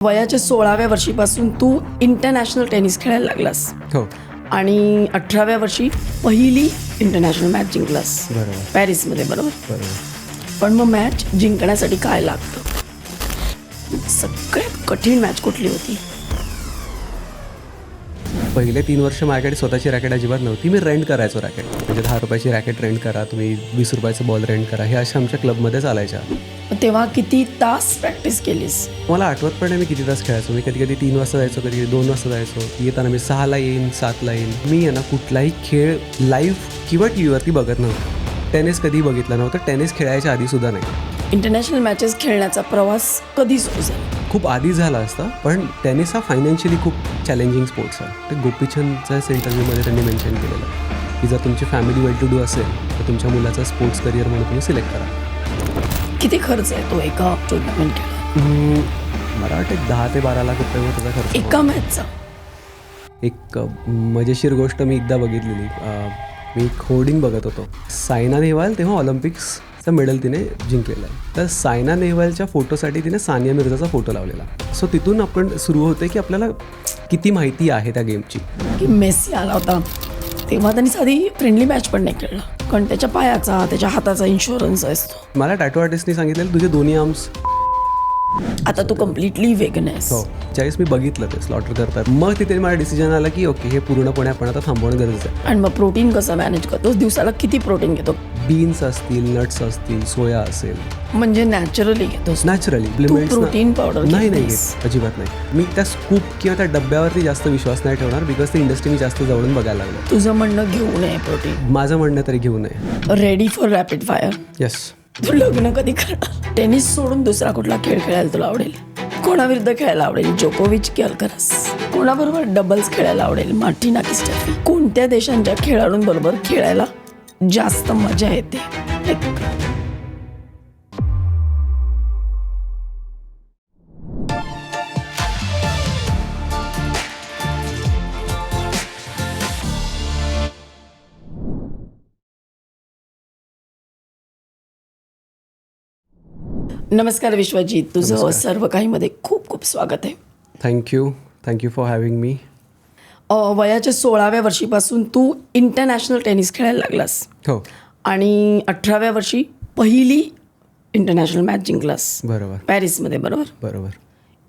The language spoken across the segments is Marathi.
वयाच्या 16व्या वर्षीपासून तू इंटरनॅशनल टेनिस खेळायला लागलास. हो आणि 18व्या वर्षी पहिली इंटरनॅशनल मॅच जिंकलास. बरोबर पॅरिसमध्ये. बरोबर. बरोबर. पण मग मॅच जिंकण्यासाठी काय लागतं? सगळ्यात कठीण मॅच कुठली होती? पहिले 3 वर्ष माझ्याकडे स्वतःची रॅकेट अजिबात नव्हती. मी रेंट करायचो रॅकेट. म्हणजे 10 रुपयाची रॅकेट रेंट करा, तुम्ही 20 रुपयाचं बॉल रेंट करा, हे अशा आमच्या क्लबमध्ये चालायच्या. तेव्हा किती तास प्रॅक्टिस केलीस? मला आठवत पण नाही मी किती तास खेळायचो. मी कधी कधी 3 वाजता जायचो, कधी कधी 2 वाजता जायचो. येताना मी 6ला येईन, 7ला येईन. मी आहे ना कुठलाही खेळ लाईव्ह किंवा टी व्हीवरती बघत नव्हतं. टेनिस कधी बघितलं नव्हतं. टेनिस खेळायच्या आधीसुद्धा नाही. इंटरनॅशनल मॅचेस खेळण्याचा प्रवास कधी सुरू झाला? खूप आधी झाला असता, पण टेनिस हा फायनान्शियली खूप चॅलेंजिंग स्पोर्ट्स आहे. ते गोपीचंदच्या इंटरव्ह्यूमध्ये त्यांनी मेन्शन केलेलं की जर तुमची फॅमिली वेल टू डू असेल तर तुमच्या मुलाचा स्पोर्ट्स करिअर म्हणून तुम्ही सिलेक्ट करा. किती खर्च आहे तो एका टुर्नामेंट खेळायला? मला वाटतं 10 ते 12 लाख रुपये त्याचा खर्च. एका मॅचचा? एक मजेशीर गोष्ट मी एकदा बघितलेली. मी एक होर्डिंग बघत होतो. सायना नेहवाल तेव्हा ऑलिम्पिक्सचं मेडल तिने जिंकलेलं आहे. तर सायना नेहवालच्या फोटोसाठी तिने सानिया मिर्झाचा फोटो लावलेला. सो तिथून आपण सुरू होते की आपल्याला किती माहिती आहे त्या गेमची. की मेसी आला होता तेव्हा त्यांनी साधी फ्रेंडली मॅच पण नाही खेळला, कारण त्याच्या पायाचा त्याच्या हाताचा इन्शुरन्स असतो. मला टॅटू आर्टिस्टनी सांगितलेलं तुझे दोन्ही आर्म्स. आता तू कम्प्लिटली वेगन आहेस. हो, ज्यावेळेस मी बघितलं ते स्लॉटर करतात, मग तिथे मला डिसिजन आला की ओके, हे पूर्णपणे आपण आता थांबवणं गरजेचं आहे. आणि मग प्रोटीन कसं मॅनेज करतोस? दिवसाला किती प्रोटीन घेतो? बीन्स असतील, नट्स असतील, सोया असेल. म्हणजे नॅचरली घेतोस? नॅचरली. प्रोटीन पावडर नाही घेत, अजिबात नाही. मी त्या स्कूप किंवा त्या डब्यावरती जास्त विश्वास नाही ठेवणार, बिकॉज ती इंडस्ट्री मी जास्त जवळून बघायला लागलो. तुझं म्हणणं घेऊ नये प्रोटीन? माझं म्हणणं तरी घेऊ नये. Ready for rapid fire? Yes. तू लग्न कधी करणार? टेनिस सोडून दुसरा कुठला खेळ खेळायला तुला आवडेल? कोणाविरुद्ध खेळायला आवडेल? जोकोविच की अल्करास? कोणाबरोबर डबल्स खेळायला आवडेल? मार्टिना की स्टेफी? कोणत्या देशांच्या खेळाडूंबरोबर खेळायला जास्त मजा येते? नमस्कार विश्वजीत, तुझं सर्व काहीमध्ये खूप खूप स्वागत आहे. Thank you for having me. वयाच्या 16व्या वर्षीपासून तू इंटरनॅशनल टेनिस खेळायला लागलास. हो. आणि 18व्या वर्षी पहिली इंटरनॅशनल मॅच जिंकलास. बरोबर. पॅरिसमध्ये. बरोबर. बरोबर.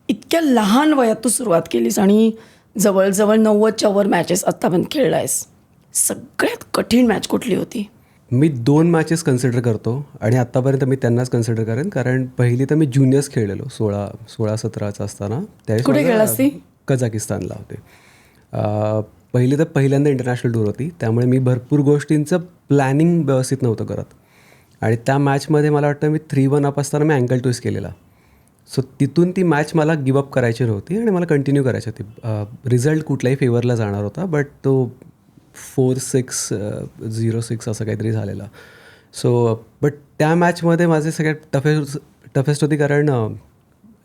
इतक्या लहान वयात तू सुरुवात केलीस आणि जवळजवळ 90च्या वर मॅचेस आत्तापर्यंत खेळला आहेस. सगळ्यात कठीण मॅच कुठली होती? मी 2 मॅचेस कन्सिडर करतो आणि आत्तापर्यंत मी त्यांनाच कन्सिडर करेन, कारण पहिली तर मी ज्युनियर्स खेळलेलो 16-17चा असताना. कुठे खेळलास ती? कझाकिस्तानला होते. पहिल्यांदा इंटरनॅशनल टूर होती, त्यामुळे मी भरपूर गोष्टींचं प्लॅनिंग व्यवस्थित नव्हतं करत. आणि त्या मॅचमध्ये मला वाटतं मी 3-1 अप असताना मी अँकल ट्विस्ट केलेला. सो तिथून ती मॅच मला गिवअप करायची नव्हती आणि मला कंटिन्यू करायची होती. रिझल्ट कुठल्याही फेवरला जाणार होता, बट तो 4-6, 0-6 असं काहीतरी झालेलं. सो बट त्या मॅचमध्ये माझे सगळ्यात टफेस्ट होती, कारण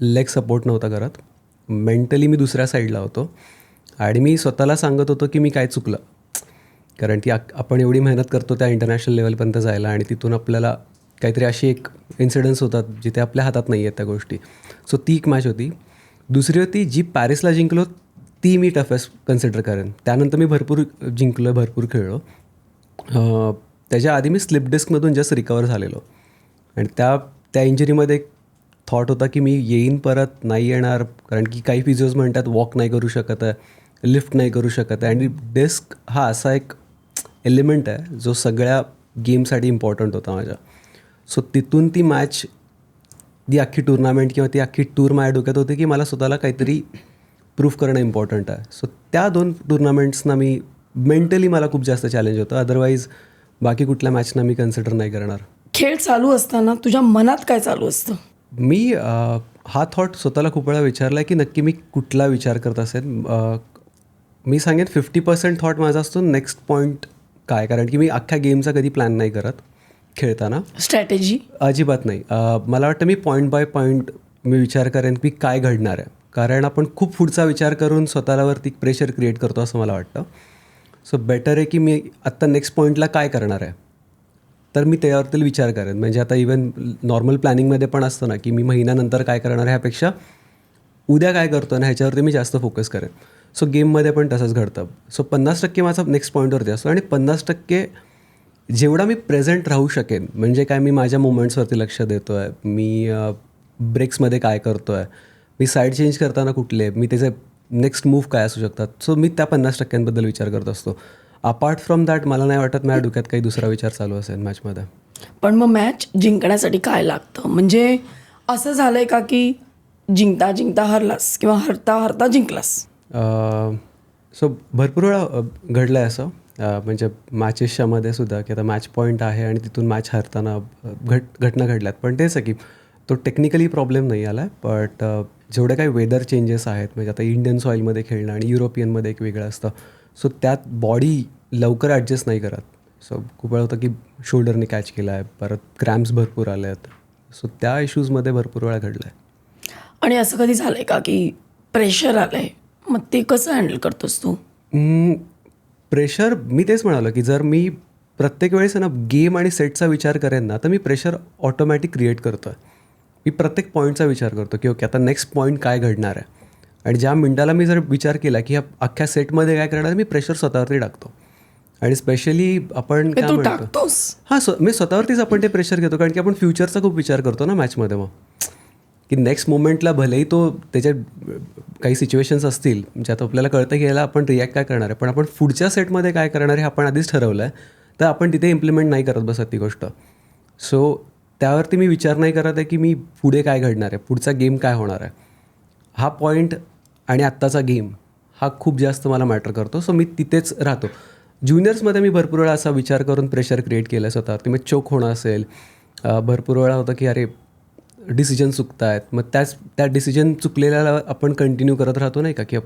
लेग सपोर्ट नव्हता करत. मेंटली मी दुसऱ्या साईडला होतो आणि मी स्वतःला सांगत होतो की मी काय चुकलं, कारण की आपण एवढी मेहनत करतो त्या इंटरनॅशनल लेवलपर्यंत जायला आणि तिथून आपल्याला काहीतरी अशी एक इन्सिडन्स होतात जिथे आपल्या हातात नाही आहेत त्या गोष्टी. सो ती एक मॅच होती. दुसरी होती जी पॅरिसला जिंकलो, ती मी टफेस्ट कन्सिडर करेन. त्यानंतर मी भरपूर जिंकलो, भरपूर खेळलो. त्याच्या आधी मी स्लिप डिस्कमधून जस्ट रिकवर झालेलो आणि त्या इंजरीमध्ये एक थॉट होता की मी येईन परत, नाही येणार, कारण की काही फिजिओज म्हणतात वॉक नाही करू शकत आहे, लिफ्ट नाही करू शकत आहे. आणि डिस्क हा असा एक एलिमेंट आहे जो सगळ्या गेमसाठी इम्पॉर्टंट होता माझ्या. सो तिथून ती मॅच, ती अख्खी टुर्नामेंट किंवा ती अख्खी टूर माझ्या डोक्यात होती की मला स्वतःला काहीतरी प्रूफ करणं इम्पॉर्टंट आहे. सो त्या 2 टुर्नामेंट्सना मी मेंटली मला खूप जास्त चॅलेंज होतं. अदरवाईज बाकी कुठल्या मॅचना मी कन्सिडर नाही करणार. खेळ चालू असताना तुझ्या मनात काय चालू असतं? मी हा थॉट स्वतःला खूप वेळा विचारला आहे की नक्की मी कुठला विचार करत असेल. मी सांगेन 50% थॉट माझा असतो नेक्स्ट पॉईंट काय, कारण की मी अख्ख्या गेमचा कधी प्लॅन नाही करत खेळताना. स्ट्रॅटेजी अजिबात नाही. मला वाटतं मी पॉईंट बाय पॉईंट मी विचार करेन की काय घडणार आहे, कारण आपण खूप पुढचा विचार करून स्वतःवरती प्रेशर क्रिएट करतो असं मला वाटतं. सो बेटर आहे की मी आत्ता नेक्स्ट पॉईंटला काय करणार आहे तर मी त्यावरती विचार करेन. म्हणजे आता इवन नॉर्मल प्लॅनिंगमध्ये पण असतं ना की मी महिन्यानंतर काय करणार ह्यापेक्षा उद्या काय करतो ना ह्याच्यावरती मी जास्त फोकस करेन. सो गेममध्ये पण तसंच घडतं. सो 50% माझा नेक्स्ट पॉईंटवरती असतो आणि 50% जेवढा मी प्रेझेंट राहू शकेन, म्हणजे काय मी माझ्या मुवमेंट्सवरती लक्ष देतो आहे, मी ब्रेक्समध्ये काय करतो आहे, मी साईड चेंज करताना कुठले, मी त्याचे नेक्स्ट मूव्ह काय असू शकतात. सो मी त्या 50%बद्दल विचार करत असतो. अपार्ट फ्रॉम दॅट मला नाही वाटत माझ्या डोक्यात काही दुसरा विचार चालू असेल मॅचमध्ये. पण मग मॅच जिंकण्यासाठी काय लागतं? म्हणजे असं झालंय का की जिंकता जिंकता हरलास किंवा हरता हरता जिंकलास? सो भरपूर वेळा घडलं आहे असं, म्हणजे मॅचेसच्यामध्ये सुद्धा की आता मॅच पॉईंट आहे आणि तिथून मॅच हरताना घटना घडल्यात. पण तेच आहे की तो टेक्निकली प्रॉब्लेम नाही आला आहे, बट जेवढे काही वेदर चेंजेस आहेत, म्हणजे आता इंडियन सॉईलमध्ये खेळणं आणि युरोपियनमध्ये एक वेगळं असतं. सो त्यात बॉडी लवकर ॲडजस्ट नाही करत. सो खूप वेळा होतं की शोल्डरने कॅच केला आहे, परत क्रॅम्प्स भरपूर आले आहेत. सो त्या इश्यूजमध्ये भरपूर वेळा घडलं आहे. आणि असं कधी झालंय का की प्रेशर आलंय, मग ते कसं हँडल करतोस तू? प्रेशर, मी तेच म्हणालो की जर मी प्रत्येक वेळेस ना गेम आणि सेटचा विचार करेन ना, तर मी प्रेशर ऑटोमॅटिक क्रिएट करतो आहे. मी प्रत्येक पॉईंटचा विचार करतो की ओके आता नेक्स्ट पॉईंट काय घडणार आहे, आणि ज्या मिनिटाला मी जर विचार केला की ह्या अख्ख्या सेटमध्ये काय करणार, मी प्रेशर स्वतःवरती टाकतो. आणि स्पेशली आपण काय तू म्हणतो, टाकतोस? हां, मी स्वतःवरतीच आपण ते प्रेशर घेतो, कारण की आपण फ्युचरचा खूप विचार करतो ना मॅचमध्ये. मग की नेक्स्ट मोमेंटला भलेही तो त्याच्यात काही सिच्युएशन्स असतील ज्यात आपल्याला कळतं की याला आपण रिॲक्ट काय करणार आहे, पण आपण पुढच्या सेटमध्ये काय करणार आहे आपण आधीच ठरवलं आहे, तर आपण तिथे इम्प्लिमेंट नाही करत बसत ती गोष्ट. सो त्यावरती मी विचार नाही करत आहे की मी पुढे काय घडणार आहे, पुढचा गेम काय होणार आहे. हा पॉईंट आणि आत्ताचा गेम हा खूप जास्त मला मॅटर करतो. सो मी तिथेच राहतो. ज्युनियर्समध्ये मी भरपूर वेळा असा विचार करून प्रेशर क्रिएट केलं आहे स्वतःवरती. मग चोक होणं असेल, भरपूर वेळा होतं की अरे डिसिजन चुकत आहेत, मग त्या डिसिजन चुकलेल्याला आपण कंटिन्यू करत राहतो नाही का, की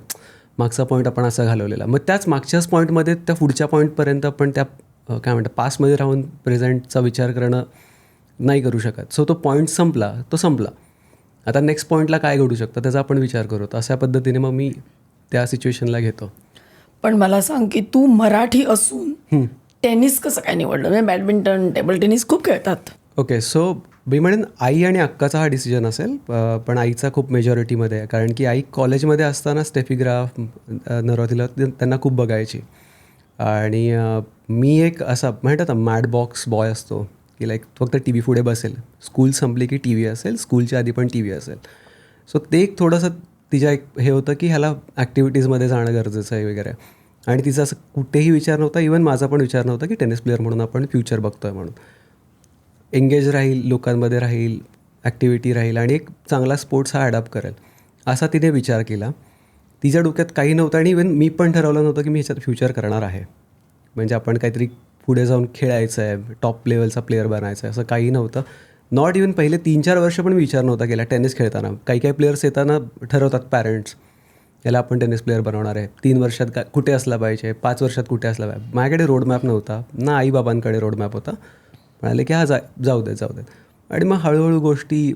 मागचा पॉईंट आपण असा घालवलेला, मग त्याच मागच्याच पॉईंटमध्ये त्या पुढच्या पॉईंटपर्यंत आपण त्या काय म्हणतात पास्टमध्ये राहून प्रेझेंटचा विचार करणं नाही करू शकत. सो तो पॉईंट संपला, तो संपला. आता नेक्स्ट पॉईंटला काय घडू शकतं त्याचा आपण विचार करू. अशा पद्धतीने मग मी त्या सिच्युएशनला घेतो. पण मला सांग की तू मराठी असून टेनिस कसं काय निवडलं? म्हणजे बॅडमिंटन, टेबल टेनिस खूप खेळतात. ओके, सो मी म्हणेन आई आणि अक्काचा हा डिसिजन असेल, पण आईचा खूप मेजॉरिटीमध्ये आहे, कारण की आई कॉलेजमध्ये असताना स्टेफी ग्राफ, नवरात्रीला त्यांना खूप बघायची. आणि मी एक असा म्हणतात ना मॅड बॉक्स बॉय असतो की लाईक फक्त टी व्ही पुढे बसेल, स्कूल संपली की टी व्ही असेल, स्कूलच्या आधी पण टी व्ही असेल. सो ते एक थोडंसं तिच्या एक हे होतं की ह्याला ॲक्टिव्हिटीजमध्ये जाणं गरजेचं आहे वगैरे. आणि तिचा असं कुठेही विचार नव्हता, इवन माझा पण विचार नव्हता की टेनिस प्लेअर म्हणून आपण फ्युचर बघतो आहे म्हणून. एंगेज राहील, लोकांमध्ये राहील, ॲक्टिव्हिटी राहील आणि एक चांगला स्पोर्ट्स हा ॲडॉप्ट करेल असा तिने विचार केला. तिच्या डोक्यात काही नव्हतं आणि इवन मी पण ठरवलं नव्हतं की मी ह्याच्यात फ्युचर करणार आहे, म्हणजे आपण काहीतरी पुढे जाऊन खेळायचं आहे, टॉप लेवलचा प्लेअर बनायचं आहे, असं काही नव्हतं. नॉट इवन पहिले 3-4 वर्ष पण मी विचार नव्हता केला टेनिस खेळताना. काही काही प्लेयर्स येताना ठरवतात पॅरेंट्स, याला आपण टेनिस प्लेअर बनवणार आहे, 3 वर्षात कुठे असला पाहिजे, 5 वर्षात कुठे असला पाहिजे. माझ्याकडे रोडमॅप नव्हता ना, आईबाबांकडे रोडमॅप होता. म्हणाले की हा जाऊ देत. आणि मग हळूहळू गोष्टी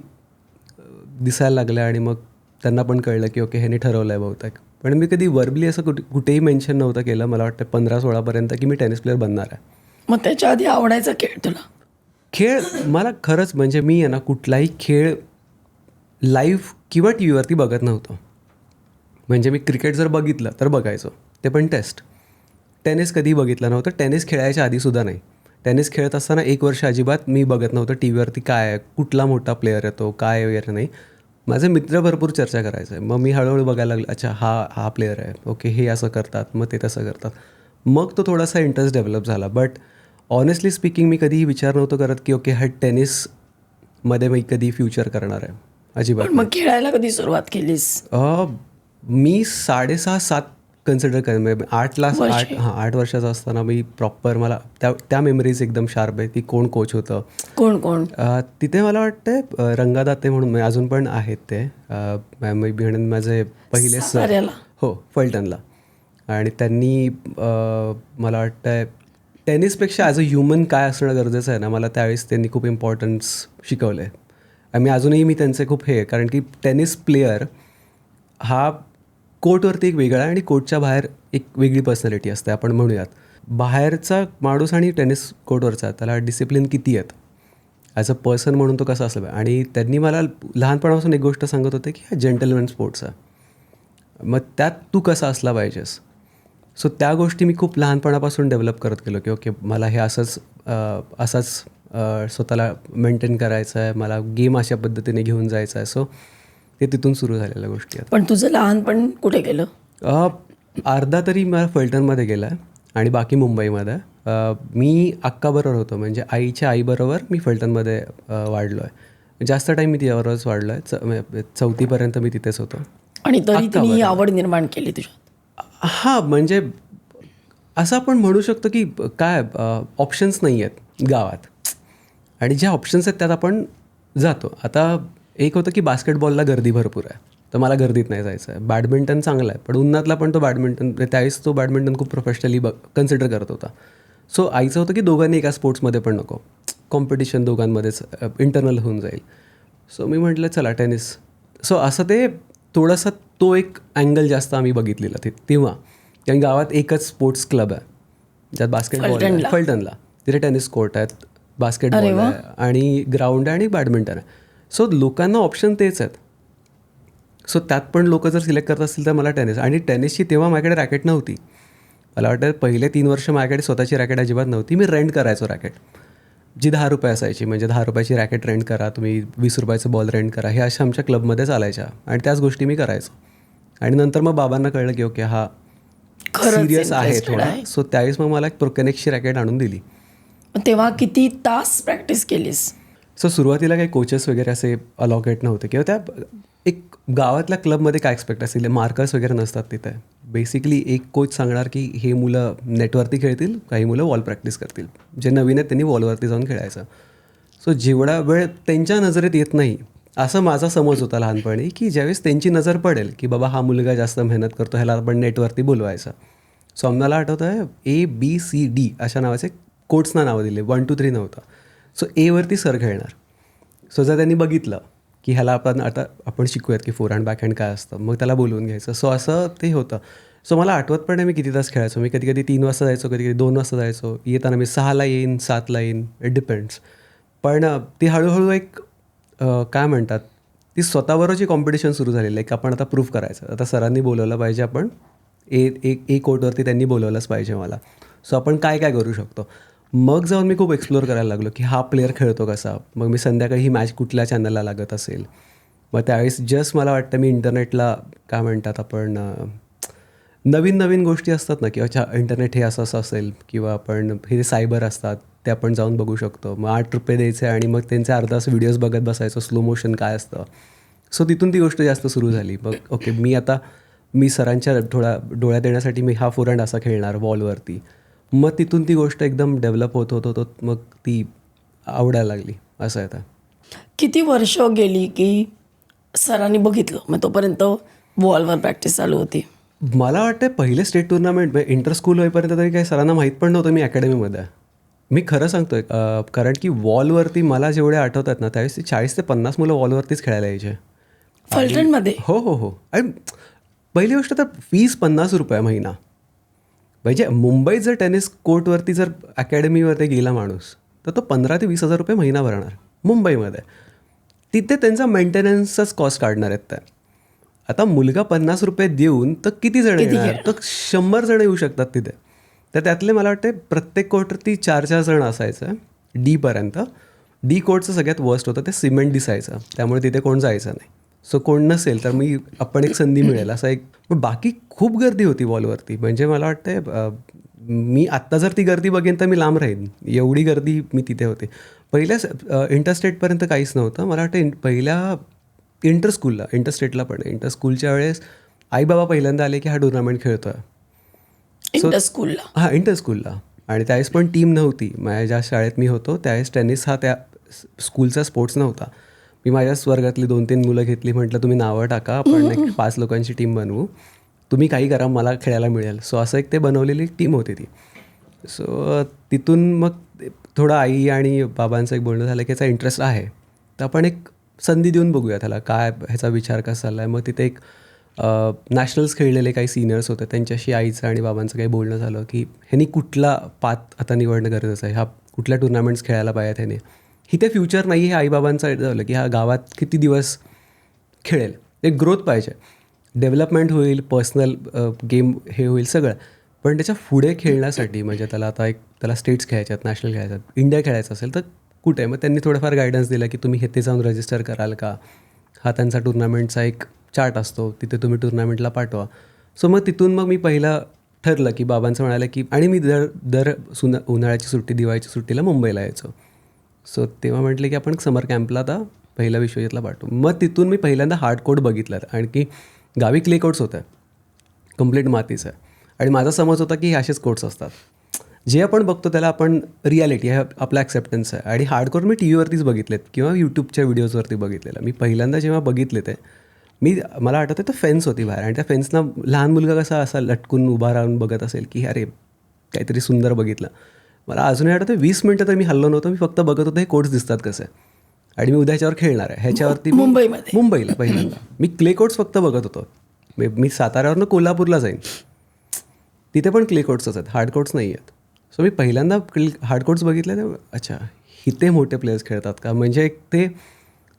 दिसायला लागल्या आणि मग त्यांना पण कळलं की ओके ह्याने ठरवलं आहे बहुतेक. पण मी कधी वर्बली असं कुठेही मेन्शन नव्हतं केलं, मला वाटतं 15-16पर्यंत की मी टेनिस प्लेअर बनणार आहे. मग त्याच्या आधी आवडायचा खेळ तुला? खेळ मला खरंच म्हणजे मी आहे ना कुठलाही खेळ लाईव्ह किंवा टी व्हीवरती बघत नव्हतो. म्हणजे मी क्रिकेट जर बघितलं तर बघायचो, ते पण टेस्ट. टेनिस कधी बघितलं नव्हतं, टेनिस खेळायच्या आधीसुद्धा नाही. टेनिस खेळत असताना 1 वर्ष अजिबात मी बघत नव्हतं टी व्हीवरती काय आहे, कुठला मोठा प्लेअर येतो काय वगैरे नाही. माझे मित्र भरपूर चर्चा करायचं आहे, मग मी हळूहळू बघायला लागलो, अच्छा हा प्लेअर आहे, ओके हे असं करतात, मग ते तसं करतात. मग तो थोडासा इंटरेस्ट डेव्हलप झाला. बट ऑनेस्टली स्पीकिंग मी कधीही विचार नव्हतं करत की ओके हा टेनिसमध्ये मी कधी फ्युचर करणार आहे, अजिबात. मग खेळायला कधी सुरुवात केलीस? मी 6.5-7 कन्सिडर करेन, म्हणजे 8 वर्षाचा असताना मी प्रॉपर, मला त्या मेमरीज एकदम शार्प आहे. ती कोण कोच होतं, कोण तिथे मला वाटतं रंगादाते म्हणून अजून पण आहेत ते, मी म्हणेन माझे पहिले सर, हो फलटणला. आणि त्यांनी मला वाटतं टेनिसपेक्षा ॲज अ ह्युमन काय असणं गरजेचं आहे ना, मला त्यावेळेस त्यांनी खूप इम्पॉर्टन्स शिकवलं आहे. आणि अजूनही मी त्यांचे खूप हे, कारण की टेनिस प्लेयर हा कोर्टवरती एक वेगळा आहे आणि कोर्टच्या बाहेर एक वेगळी पर्सनॅलिटी असते. आपण म्हणूयात बाहेरचा माणूस आणि टेनिस कोर्टवरचा त्याला डिसिप्लिन किती आहेत ॲज अ पर्सन म्हणून तो कसा असला पाहिजे. आणि त्यांनी मला लहानपणापासून एक गोष्ट सांगत होते की हा जेंटलमॅन स्पोर्ट्स आहे, मग त्यात तू कसा असला पाहिजेस. सो त्या गोष्टी मी खूप लहानपणापासून डेव्हलप करत गेलो की ओके मला हे असाच स्वतःला मेंटेन करायचं आहे, मला गेम अशा पद्धतीने घेऊन जायचं आहे. सो ते तिथून सुरू झालेल्या गोष्टी आहेत. पण तुझं लहानपण कुठे गेलं? अर्धा तरी मला फलटणमध्ये गेला आहे आणि बाकी मुंबईमध्ये. मी अक्काबरोबर होतो, म्हणजे आईच्या आईबरोबर मी फलटणमध्ये वाढलो आहे. जास्त टाईम मी तिच्याबरोबरच वाढलो आहे. 4थीपर्यंत मी तिथेच होतो. आणि तरी तिने ही आवड निर्माण केली तुझ्यात? हां, म्हणजे असं आपण म्हणू शकतो की काय ऑप्शन्स नाही आहेत गावात, आणि ज्या ऑप्शन्स आहेत त्यात आपण जातो. आता एक होतं की बास्केटबॉलला गर्दी भरपूर आहे, तर मला गर्दीत नाही जायचं आहे. बॅडमिंटन चांगला आहे, पण उन्हातला पण तो बॅडमिंटन, त्यावेळेस तो बॅडमिंटन खूप प्रोफेशनली कन्सिडर करत होता. सो आईचं होतं की दोघांनी एका स्पोर्ट्समध्ये पण नको, कॉम्पिटिशन दोघांमध्येच इंटरनल होऊन जाईल. सो मी म्हटलं चला टेनिस. सो असं ते थोडंसं तो एक अँगल जास्त आम्ही बघितलेला तेव्हा. कारण गावात एकच स्पोर्ट्स क्लब आहे ज्यात बास्केटबॉल आहे, फलटणला. तिथे टेनिस कोर्ट आहेत, बास्केटबॉल आहे आणि ग्राउंड आहे आणि बॅडमिंटन आहे. सो लोकांना ऑप्शन तेच आहेत. सो त्यात पण लोक जर सिलेक्ट करत असतील तर मला टेनिस. आणि टेनिसची तेव्हा माझ्याकडे रॅकेट नव्हती. मला वाटतं पहिले 3 वर्ष माझ्याकडे स्वतःची रॅकेट अजिबात नव्हती. मी रेंट करायचो रॅकेट, जी 10 रुपये असायची. म्हणजे 10 रुपयाची रॅकेट रेंट करा, तुम्ही 20 रुपयाचं बॉल रेंट करा, हे अशा आमच्या क्लबमध्ये चालायच्या. आणि त्याच गोष्टी मी करायचो. आणि नंतर मग बाबांना कळलं की ओके हा सिरियस आहे थोडा. सो त्यावेळेस मग मला एक प्रोकेनेक्सची रॅकेट आणून दिली. तेव्हा किती तास प्रॅक्टिस केलीस? सो सुरुवातीला काही कोचेस वगैरे असे अलॉकेट नव्हते, किंवा त्या एक गावातल्या क्लबमध्ये काय एक्सपेक्ट असतील, मार्कर्स वगैरे नसतात तिथे. बेसिकली एक कोच सांगणार की हे मुलं नेटवरती खेळतील, काही मुलं वॉल प्रॅक्टिस करतील. जे नवीन आहेत त्यांनी वॉलवरती जाऊन खेळायचं. सो जेवढा वेळ त्यांच्या नजरेत येत नाही असं माझा समज होता लहानपणी, की ज्यावेळेस त्यांची नजर पडेल की बाबा हा मुलगा जास्त मेहनत करतो, ह्याला आपण नेटवरती बोलवायचं. सो आम्हाला आठवतं आहे ABCD अशा नावाचे कोचना नावं दिले, 1 2 3 नव्हतं. सो एवरती सर खेळणार. सो जर त्यांनी बघितलं की ह्याला आपण शिकूयात की फोरहँड बॅकहँड काय असतं, मग त्याला बोलवून घ्यायचं. सो असं ते होतं. सो मला आठवत पण नाही मी किती तास खेळायचो. मी कधी कधी 3 वाजता जायचो, कधी कधी 2 वाजता जायचो. येताना मी 6ला येईन, 7ला येईन, इट डिपेंड्स. पण ती हळूहळू एक काय म्हणतात, ती स्वतःबरोबरची कॉम्पिटिशन सुरू झालेली आहे की आपण आता प्रूव्ह करायचं. आता सरांनी बोलवलं पाहिजे, आपण एक कोर्टवरती त्यांनी बोलवलंच पाहिजे मला. सो आपण काय काय करू शकतो. मग जाऊन मी खूप एक्सप्लोअर करायला लागलो की हा प्लेअर खेळतो कसा. मग मी संध्याकाळी ही मॅच कुठल्या चॅनलला लागत असेल. मग त्यावेळेस जस्ट मला वाटतं मी इंटरनेटला काय म्हणतात आपण नवीन नवीन गोष्टी असतात ना, किंवा अच्छा इंटरनेट हे असं असं असेल, किंवा आपण हे सायबर असतात ते आपण जाऊन बघू शकतो. मग 8 रुपये द्यायचे आणि मग त्यांचे अर्धा तास व्हिडिओज बघत बसायचो, स्लो मोशन काय असतं. सो तिथून ती गोष्ट जास्त सुरू झाली. मग ओके मी सरांच्या थोडा डोळ्यात येण्यासाठी मी हा फोरहँड असा खेळणार वॉलवरती. मग तिथून ती गोष्ट एकदम डेव्हलप होत मग ती आवडायला लागली. असं आहे. आता किती वर्ष गेली की सरांनी बघितलं, मग तोपर्यंत वॉलवर प्रॅक्टिस चालू होती? मला वाटतं पहिले स्टेट टुर्नामेंट इंटर स्कूल होईपर्यंत तरी काही सरांना माहीत पण नव्हतं मी अकॅडमीमध्ये आहे. मी खरं सांगतोय, कारण की वॉलवरती मला जेवढे आठवतात ना, त्यावेळेस 40 ते 50 मुलं वॉलवरतीच खेळायला यायचे फलटणमध्ये. हो. आणि पहिली गोष्ट तर फीस 50 रुपये महिना. म्हणजे मुंबईत जर टेनिस कोर्टवरती जर अकॅडमीवरती गेला माणूस तर तो 15,000 ते 20,000 रुपये महिना भरणार मुंबईमध्ये. तिथे त्यांचा मेंटेनन्सचाच कॉस्ट काढणार आहेत त्या. आता मुलगा 50 रुपये देऊन तर किती जण येणार, तर 100 जण येऊ शकतात तिथे. तर त्यातले मला वाटते प्रत्येक कोर्टवरती 4-4 जण असायचं डीपर्यंत. डी कोर्टचं सगळ्यात वर्स्ट होतं, ते सिमेंट दिसायचं, त्यामुळे तिथे कोण जायचं नाही. सो कोण नसेल तर आपण एक संधी मिळेल असा एक. पण बाकी खूप गर्दी होती वॉलवरती. म्हणजे मला वाटतं मी आत्ता जर ती गर्दी बघेन तर मी लांब राहीन, एवढी गर्दी मी तिथे होते. पहिल्या इंटरस्टेटपर्यंत काहीच नव्हतं. मला वाटतं पहिल्या इंटरस्टेटला पण इंटरस्कूलच्या वेळेस आई बाबा पहिल्यांदा आले की हा टुर्नामेंट खेळतो आहे. इंटरस्कूलला. आणि त्यावेळेस पण टीम नव्हती. माझ्या ज्या शाळेत मी होतो त्यावेळेस टेनिस हा त्या स्कूलचा स्पोर्ट्स नव्हता. मी माझ्याच वर्गातली 2-3 मुलं घेतली, म्हटलं तुम्ही नावं टाका, आपण एक 5 लोकांची टीम बनवू, तुम्ही काही करा, मला खेळायला मिळेल. सो असं एक ते बनवलेली टीम होती ती. सो तिथून मग थोडं आई आणि बाबांचं एक बोलणं झालं की याचा इंटरेस्ट आहे, तर आपण एक संधी देऊन बघूया त्याला, काय ह्याचा विचार कसा चालला आहे. मग तिथे एक नॅशनल्स खेळलेले काही सिनियर्स होते, त्यांच्याशी आईचं आणि बाबांचं काही बोलणं झालं की ह्यांनी कुठला पाथ आता निवडणं गरजेचं आहे, हा कुठल्या टुर्नामेंट्स खेळायला पाहिजेत ह्याने. इथे फ्युचर नाही हे आईबाबांचं झालं की हा गावात किती दिवस खेळेल. एक ग्रोथ पाहिजे, डेव्हलपमेंट होईल, पर्सनल गेम हे होईल सगळं, पण त्याच्या पुढे खेळण्यासाठी म्हणजे त्याला आता त्याला स्टेट्स खेळायचे आहेत, नॅशनल खेळायचं, इंडिया खेळायचं असेल तर कुठे. मग त्यांनी थोडंफार गायडन्स दिलं की तुम्ही इथे जाऊन रजिस्टर कराल का, हा त्यांचा टुर्नामेंटचा एक चार्ट असतो, तिथे तुम्ही टुर्नामेंटला पाठवा. सो मग तिथून मग मी पहिला ठरलं की बाबांचं म्हणालं की, आणि मी दर उन्हाळ्याची सुट्टी, दिवाळीची सुट्टीला मुंबईला यायचो. सो तेव्हा म्हटलं की आपण समर कॅम्पला आता पहिला विश्वजितला पाठवू. मग तिथून मी पहिल्यांदा हार्ड कोर्ट बघितलं, आणखी गावी क्ले कोर्ट्स होत्या, कम्प्लीट मातीचं आहे. आणि माझा समज होता की हे असेच कोर्ट्स असतात, जे आपण बघतो त्याला आपण रियालिटी आहे, आपला ॲक्सेप्टन्स आहे. आणि हार्डकोर मी टी व्हीवरतीच बघितलेत किंवा यूट्यूबच्या व्हिडिओजवरती बघितलेलं. मी पहिल्यांदा जेव्हा बघितले ते मला आठवतं तर फेन्स होती बाहेर, आणि त्या फेन्सना लहान मुलगा कसा असा लटकून उभा राहून बघत असेल की अरे काहीतरी सुंदर बघितलं. मला अजूनही आठवतं 20 मिनटं तर मी हल्लो नव्हतं, मी फक्त बघत होतो हे कोर्ट्स दिसतात कसे, आणि मी उद्या ह्याच्यावर खेळणार आहे ह्याच्यावरती. मुंबईला पहिल्यांदा मी क्ले कोर्ट्स फक्त बघत होतो. मी साताऱ्यावरनं कोल्हापूरला जाईन, तिथे पण क्ले कोर्ट्सच आहेत, हार्ड कोर्ट्स नाही आहेत. सो मी पहिल्यांदा हार्ड कोर्ट्स बघितले तर अच्छा इथे मोठे प्लेयर्स खेळतात का, म्हणजे एक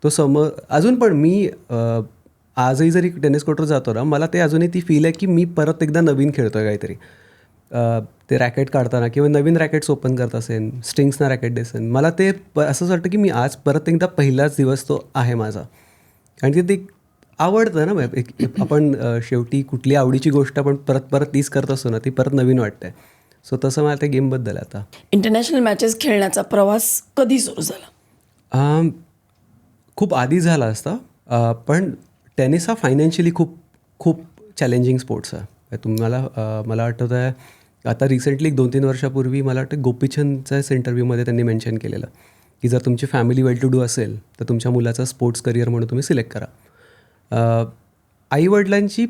तो समोर. अजून पण मी आजही जरी टेनिस कोर्टवर जातो ना, मला ते अजूनही ती फील आहे की मी परत एकदा नवीन खेळतो आहे काहीतरी. ते रॅकेट काढताना किंवा नवीन रॅकेट्स ओपन करत असेल, स्ट्रिंग्सना रॅकेट देसेन, मला ते असंच वाटतं की मी आज परत एकदा पहिलाच दिवस तो आहे माझा. आणि ते आवडतं ना, आपण शेवटी कुठली आवडीची गोष्ट आपण परत परत तीच करत असतो ना, ती परत नवीन वाटते. सो तसं मला त्या गेमबद्दल आता. इंटरनॅशनल मॅचेस खेळण्याचा प्रवास कधी सुरू झाला? खूप आधी झाला असता, पण टेनिस हा फायनान्शियली खूप चॅलेंजिंग स्पोर्ट्स आहे. तुम्हाला मला आठवतं आहे आता रिसेंटली 2-3 वर्षापूर्वी मला वाटतं गोपीचंदच्या इंटरव्ह्यूमध्ये त्यांनी मेन्शन केलेलं की जर तुमची फॅमिली वेल टू डू असेल तर तुमच्या मुलाचं स्पोर्ट्स करिअर म्हणून तुम्ही सिलेक्ट करा. आईवडिलांची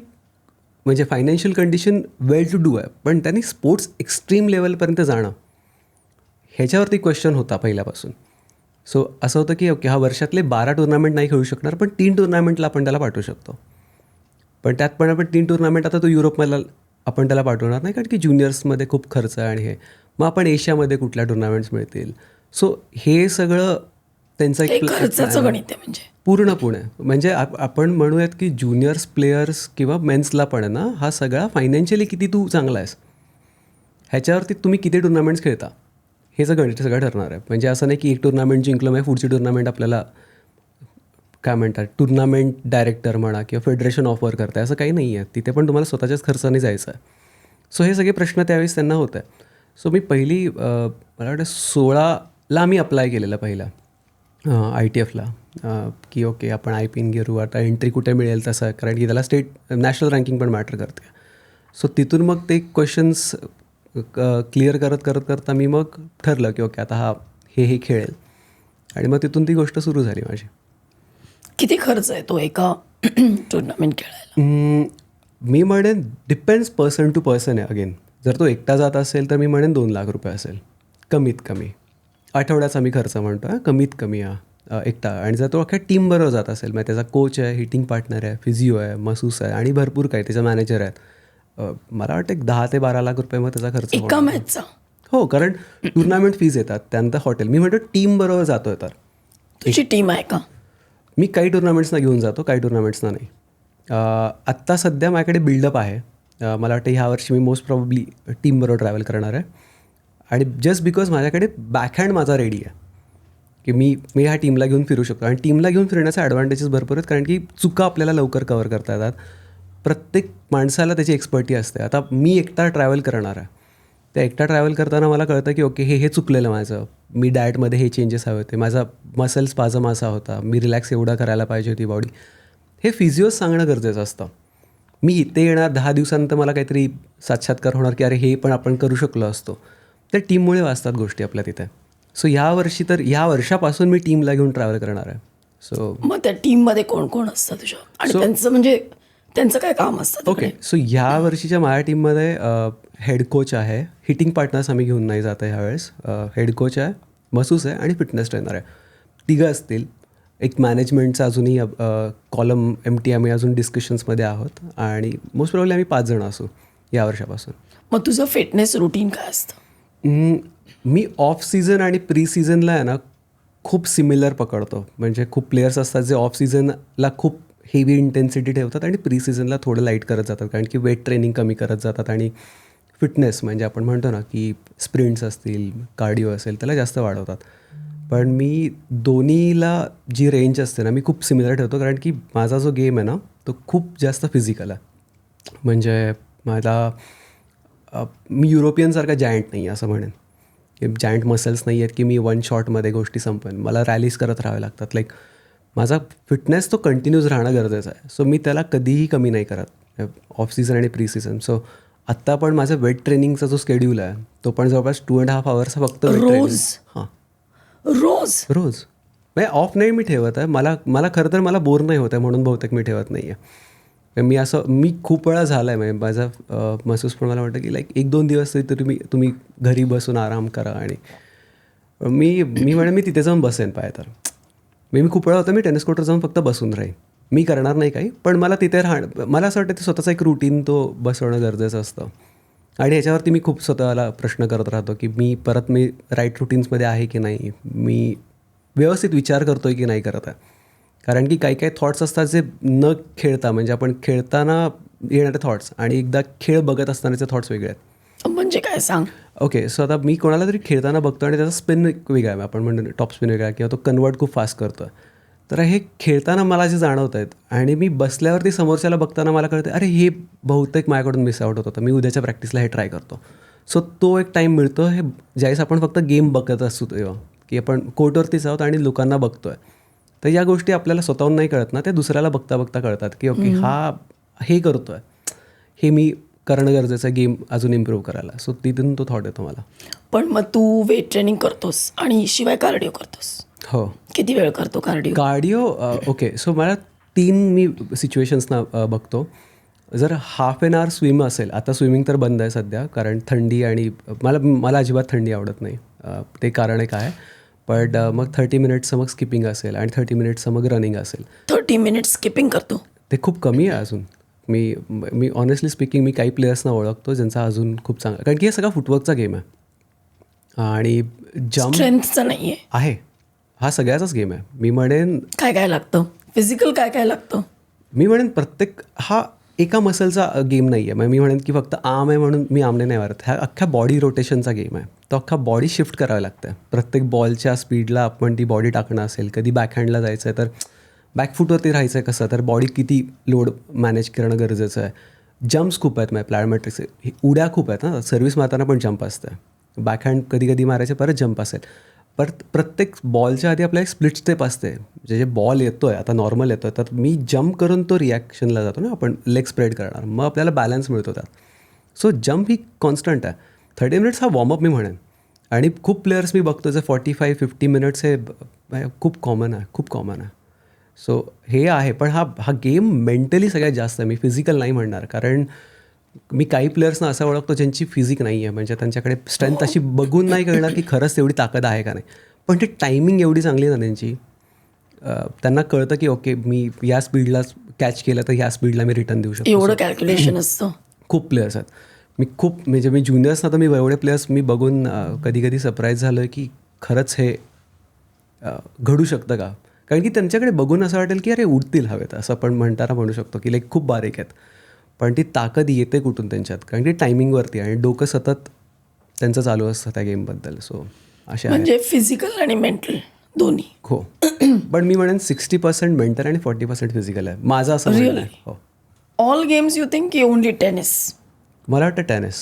म्हणजे financial condition well to do आहे, पण त्यांनी स्पोर्ट्स एक्स्ट्रीम लेवलपर्यंत जाणं ह्याच्यावरती क्वेश्चन होता पहिल्यापासून. सो असं होतं की ओके हा वर्षातले 12 टुर्नामेंट नाही खेळू शकणार, पण 3 टुर्नामेंटला आपण त्याला पाठवू शकतो. पण त्यात पण आपण 3 टुर्नामेंट आता तो युरोपमधला आपण त्याला पाठवणार नाही, कारण की ज्युनियर्समध्ये खूप खर्च आहे आणि हे. मग आपण एशियामध्ये कुठल्या टुर्नामेंट्स मिळतील. सो हे सगळं त्यांचं एक खर्चाचं गणित आहे म्हणजे पूर्णपणे. म्हणजे आपण म्हणूयात की ज्युनियर्स प्लेयर्स किंवा मेन्सला पण आहे ना, हा सगळा फायनान्शियली किती तू चांगला आहेस ह्याच्यावरती तुम्ही किती टुर्नामेंट्स खेळता हे गणित सगळं ठरणार आहे. म्हणजे असं नाही की एक टुर्नामेंट जिंकलं म्हणजे पुढची टुर्नामेंट आपल्याला काय म्हणतात टुर्नामेंट डायरेक्टर म्हणा किंवा फेडरेशन ऑफर करताय असं काही नाही आहे. तिथे पण तुम्हाला स्वतःच्याच खर्चाने जायचं आहे. सो हे सगळे प्रश्न त्यावेळेस त्यांना होत आहे. सो मी पहिली मला वाटतं 16ला मी अप्लाय केलेलं पहिला ITFला की ओके आपण IPN घेऊ, आता एंट्री कुठे मिळेल तसं, कारण की त्याला स्टेट नॅशनल रँकिंग पण मॅटर करते. सो तिथून मग ते क्वेश्चन्स क्लिअर करता मी मग ठरलं की ओके आता हे खेळेल, आणि मग तिथून ती गोष्ट सुरू झाली माझी. किती खर्च आहे तो एका टुर्नामेंट खेळायला? मी म्हणेन डिपेंड्स पर्सन टू पर्सन आहे. अगेन जर तो एकटा जात असेल तर मी म्हणेन 2 लाख रुपये असेल कमीत कमी. आठवड्याचा मी खर्च म्हणतो आहे कमीत कमी एकटा. आणि जर तो अख्ख्या टीमबरोबर जात असेल, मग त्याचा कोच आहे, हिटिंग पार्टनर आहे, फिजिओ आहे, मसूस आहे आणि भरपूर काही त्याचा मॅनेजर आहेत, मला वाटतं 10 ते 12 लाख रुपये मग त्याचा खर्च एका मॅचचा. हो, कारण टुर्नामेंट फीज येतात, त्यानंतर हॉटेल. मी म्हणतो टीमबरोबर जातो आहे. तर तुझी टीम आहे का? मी काही टुर्नामेंट्सना घेऊन जातो, काही टुर्नामेंट्सना नाही. आत्ता सध्या माझ्याकडे बिल्डअप आहे. मला वाटतं ह्या वर्षी मी मोस्ट प्रॉब्ली टीमबरोबर ट्रॅव्हल करणार आहे. आणि जस्ट बिकॉज माझ्याकडे बॅकहँड माझा रेडी आहे की मी ह्या टीमला घेऊन फिरू शकतो. आणि टीमला घेऊन फिरण्याचे ॲडव्हान्टेजेस भरपूर आहेत, कारण की चुका आपल्याला लवकर कवर करता येतात. प्रत्येक माणसाला त्याची एक्सपर्टी असते. आता मी एकटा ट्रॅव्हल करणार आहे, त्या एकटा ट्रॅव्हल करताना मला कळतं की ओके हे चुकलेलं माझं, मी डाएटमध्ये हे चेंजेस हवे होते, माझा मसल्स पाजम असा होता, मी रिलॅक्स एवढा करायला पाहिजे होती बॉडी. हे फिजिओस सांगणं गरजेचं असतं. मी इथे येणार 10 दिवसानंतर मला काहीतरी साक्षात्कार होणार की अरे हे पण आपण करू शकलो असतो. त्या टीममुळे वाचतात गोष्टी आपल्या तिथे. सो या वर्षापासून मी टीमला घेऊन ट्रॅव्हल करणार आहे. सो मग त्या टीममध्ये कोण कोण असतं तुझ्या, आणि त्यांचं म्हणजे त्यांचं काय काम असतं? ओके, सो ह्या वर्षीच्या माझ्या टीममध्ये हेड कोच आहे, हिटिंग पार्टनर्स आम्ही घेऊन नाही जात आहे ह्यावेळेस. हेड कोच आहे, मसूस आहे आणि फिटनेस ट्रेनर आहे, 3 असतील. एक मॅनेजमेंटचा अजूनही कॉलम MT आम्ही अजून डिस्कशन्समध्ये आहोत, आणि मोस्ट प्रॉब्ली आम्ही 5 जण असू या वर्षापासून. मग तुझं फिटनेस रुटीन काय असतं? मी ऑफ सीझन आणि प्री सीझनला आहे ना खूप सिमिलर पकडतो. म्हणजे खूप प्लेयर्स असतात जे ऑफ सीझनला खूप हेवी इंटेन्सिटी ठेवतात आणि प्री सीझनला थोडं लाईट करत जातात, कारण की वेट ट्रेनिंग कमी करत जातात आणि फिटनेस म्हणजे आपण म्हणतो ना की स्प्रिंट्स असतील, कार्डिओ असेल, त्याला जास्त वाढवतात. पण मी दोन्हीला जी रेंज असते ना, मी खूप सिमिलर ठेवतो, कारण की माझा जो गेम आहे ना तो खूप जास्त फिजिकल आहे. म्हणजे मी युरोपियनसारखा जायंट नाही असं म्हणेन, की जायंट मसल्स नाही आहेत की मी वन शॉटमध्ये गोष्टी संपवेन. मला रॅलीज करत राहावे लागतात. लाईक माझा फिटनेस तो कंटिन्यूज राहणं गरजेचं आहे. सो मी त्याला कधीही कमी नाही करत ऑफ सीझन आणि प्री सीझन. सो आत्ता पण माझं वेट ट्रेनिंगचा जो शेड्यूल आहे तो पण जवळपास 2.5 hours फक्त वेट ट्रेनिंग. रोज? हां, रोज म्हणजे ऑफ नाही मी ठेवत आहे. मला खरं तर मला बोर नाही होत आहे म्हणून बहुतेक मी ठेवत नाही आहे. मी खूप वेळा झालं आहे, म्हणजे माझा महसूस पण मला वाटतं की लाईक 1-2 दिवस तरी तुम्ही घरी बसून आराम करा. आणि मी तिथे जाऊन बसेन पाय तर. मी खूप वेळा होतं मी टेनिस कोर्टवर जाऊन फक्त बसून राहीन. मी करणार नाही काही, पण मला तिथे मला असं वाटतं ते स्वतःचा एक रुटीन तो बसवणं गरजेचं असतं. आणि ह्याच्यावरती मी खूप स्वतःला प्रश्न करत राहतो की मी राईट रुटीन्समध्ये आहे की नाही, मी व्यवस्थित विचार करतो आहे की नाही करत आहे. कारण की काही काही थॉट्स असतात जे न खेळता, म्हणजे आपण खेळताना येणारे थॉट्स आणि एकदा खेळ बघत असतानाचे थॉट्स वेगळे आहेत. म्हणजे काय सांग? ओके, सो आता मी कोणाला तरी खेळताना बघतो आणि त्याचा स्पिन वेगळा आहे, आपण म्हणतो टॉप स्पिन वेगळा किंवा तो कन्वर्ट खूप फास्ट करतो आहे. तर हे खेळताना मला जे जाणवत आहेत आणि मी बसल्यावरती समोरच्याला बघताना मला कळतं अरे हे बहुतेक माझ्याकडून मिस आउट होत होतं, मी उद्याच्या प्रॅक्टिसला हे ट्राय करतो. सो तो एक टाईम मिळतो हे ज्यावेळेस आपण फक्त गेम बघत असतो तेव्हा, की आपण कोर्टवरतीच आहोत आणि लोकांना बघतो आहे. तर या गोष्टी आपल्याला स्वतःहून नाही कळत ना, ते दुसऱ्याला बघता बघता कळतात की ओके हे करतो आहे, हे मी करणं गरजेचं आहे गेम अजून इम्प्रूव्ह करायला. सो तिथून तो थॉट येतो मला. पण मग तू वेट ट्रेनिंग करतोस आणि शिवाय कार्डिओ करतोस. हो, किती वेळ करतो कार्डिओ? ओके, सो मला 3 मी सिच्युएशन्सना बघतो. जर हाफ एन आवर स्विम असेल, आता स्विमिंग तर बंद आहे सध्या कारण थंडी आणि मला अजिबात थंडी आवडत नाही, ते कारण एक आहे. पण मग 30 मिनिट्सचं मग स्किपिंग असेल आणि 30 मिनिट्सचं मग रनिंग असेल. 30 मिनिट्स स्किपिंग करतो? ते खूप कमी आहे अजून. मी ऑनेस्टली स्पीकिंग मी काही प्लेयर्सना ओळखतो ज्यांचा अजून खूप चांगला, कारण की हे सगळा फुटवर्कचा गेम आहे आणि स्ट्रेंथचा नाही आहे, हा सगळ्याचाच गेम आहे. मी म्हणेन काय काय लागतं फिजिकल, काय लागतं? मी म्हणेन प्रत्येक हा एका मसलचा गेम नाही आहे. मग मी म्हणेन की फक्त आर्म आहे म्हणून मी आर्मने नाही मारत. हा अख्ख्या बॉडी रोटेशनचा गेम आहे. तो अख्खा बॉडी शिफ्ट करावं लागतं. प्रत्येक बॉलच्या स्पीडला आपण ती बॉडी टाकणं असेल, कधी बॅकहँडला जायचं आहे तर बॅकफूटवरती राहायचं आहे कसं, तर बॉडी किती लोड मॅनेज करणं गरजेचं आहे. जम्प्स खूप आहेत, माझ्या प्लॅनमेट्रिक्स उड्या खूप आहेत ना, सर्व्हिस मारताना पण जंप असतं, बॅकहँड कधी कधी मारायचे परत जंप असेल. प्रत्येक बॉलच्या आधी आपल्या एक स्प्लिट स्टेप असते. जे बॉल येतो आहे आता नॉर्मल येतो आहे तर मी जंप करून तो रिॲक्शनला जातो ना, आपण लेग स्प्रेड करणार, मग आपल्याला बॅलन्स मिळतो त्यात. सो जंप ही कॉन्स्टंट आहे. 30 मिनिट्स हा वॉर्मअप मी म्हणेन. आणि खूप प्लेयर्स मी बघतो जे 45-50 मिनिट्स हे खूप कॉमन आहे. सो हे आहे. पण हा गेम मेंटली सगळ्यात जास्त आहे. मी फिजिकल नाही म्हणणार, कारण मी काही प्लेयर्सना असं ओळखतो ज्यांची फिजिक नाही आहे, म्हणजे त्यांच्याकडे स्ट्रेंथ अशी बघून नाही कळणार की खरंच तेवढी ताकद आहे का नाही, पण ती टायमिंग एवढी चांगली ना त्यांची, त्यांना कळतं की ओके मी या स्पीडला कॅच केलं तर या स्पीडला मी रिटर्न देऊ शकतो. एवढं कॅल्क्युलेशन असतं. खूप प्लेयर्स आहेत. मी ज्युनियर्सना तर मी एवढे प्लेयर्स मी बघून कधी कधी सरप्राईज झालो आहे की खरंच हे घडू शकतं का, कारण की त्यांच्याकडे बघून असं वाटेल की अरे उडतील हवेत, असं आपण म्हणू शकतो की लाईक खूप बारीक आहेत, पण ती ताकद येते कुठून त्यांच्यात, कारण की टायमिंगवरती आणि डोकं सतत त्यांचं चालू असतं त्या गेमबद्दल. सो अशा म्हणजे फिजिकल आणि मेंटल दोन्ही. हो, पण मी म्हणेन 60% मेंटल आणि 40% फिजिकल आहे माझं असं म्हणणं आहे. हो, ऑल गेम्स यू थिंक की ओनली टेनिस? मला वाटतं टेनिस.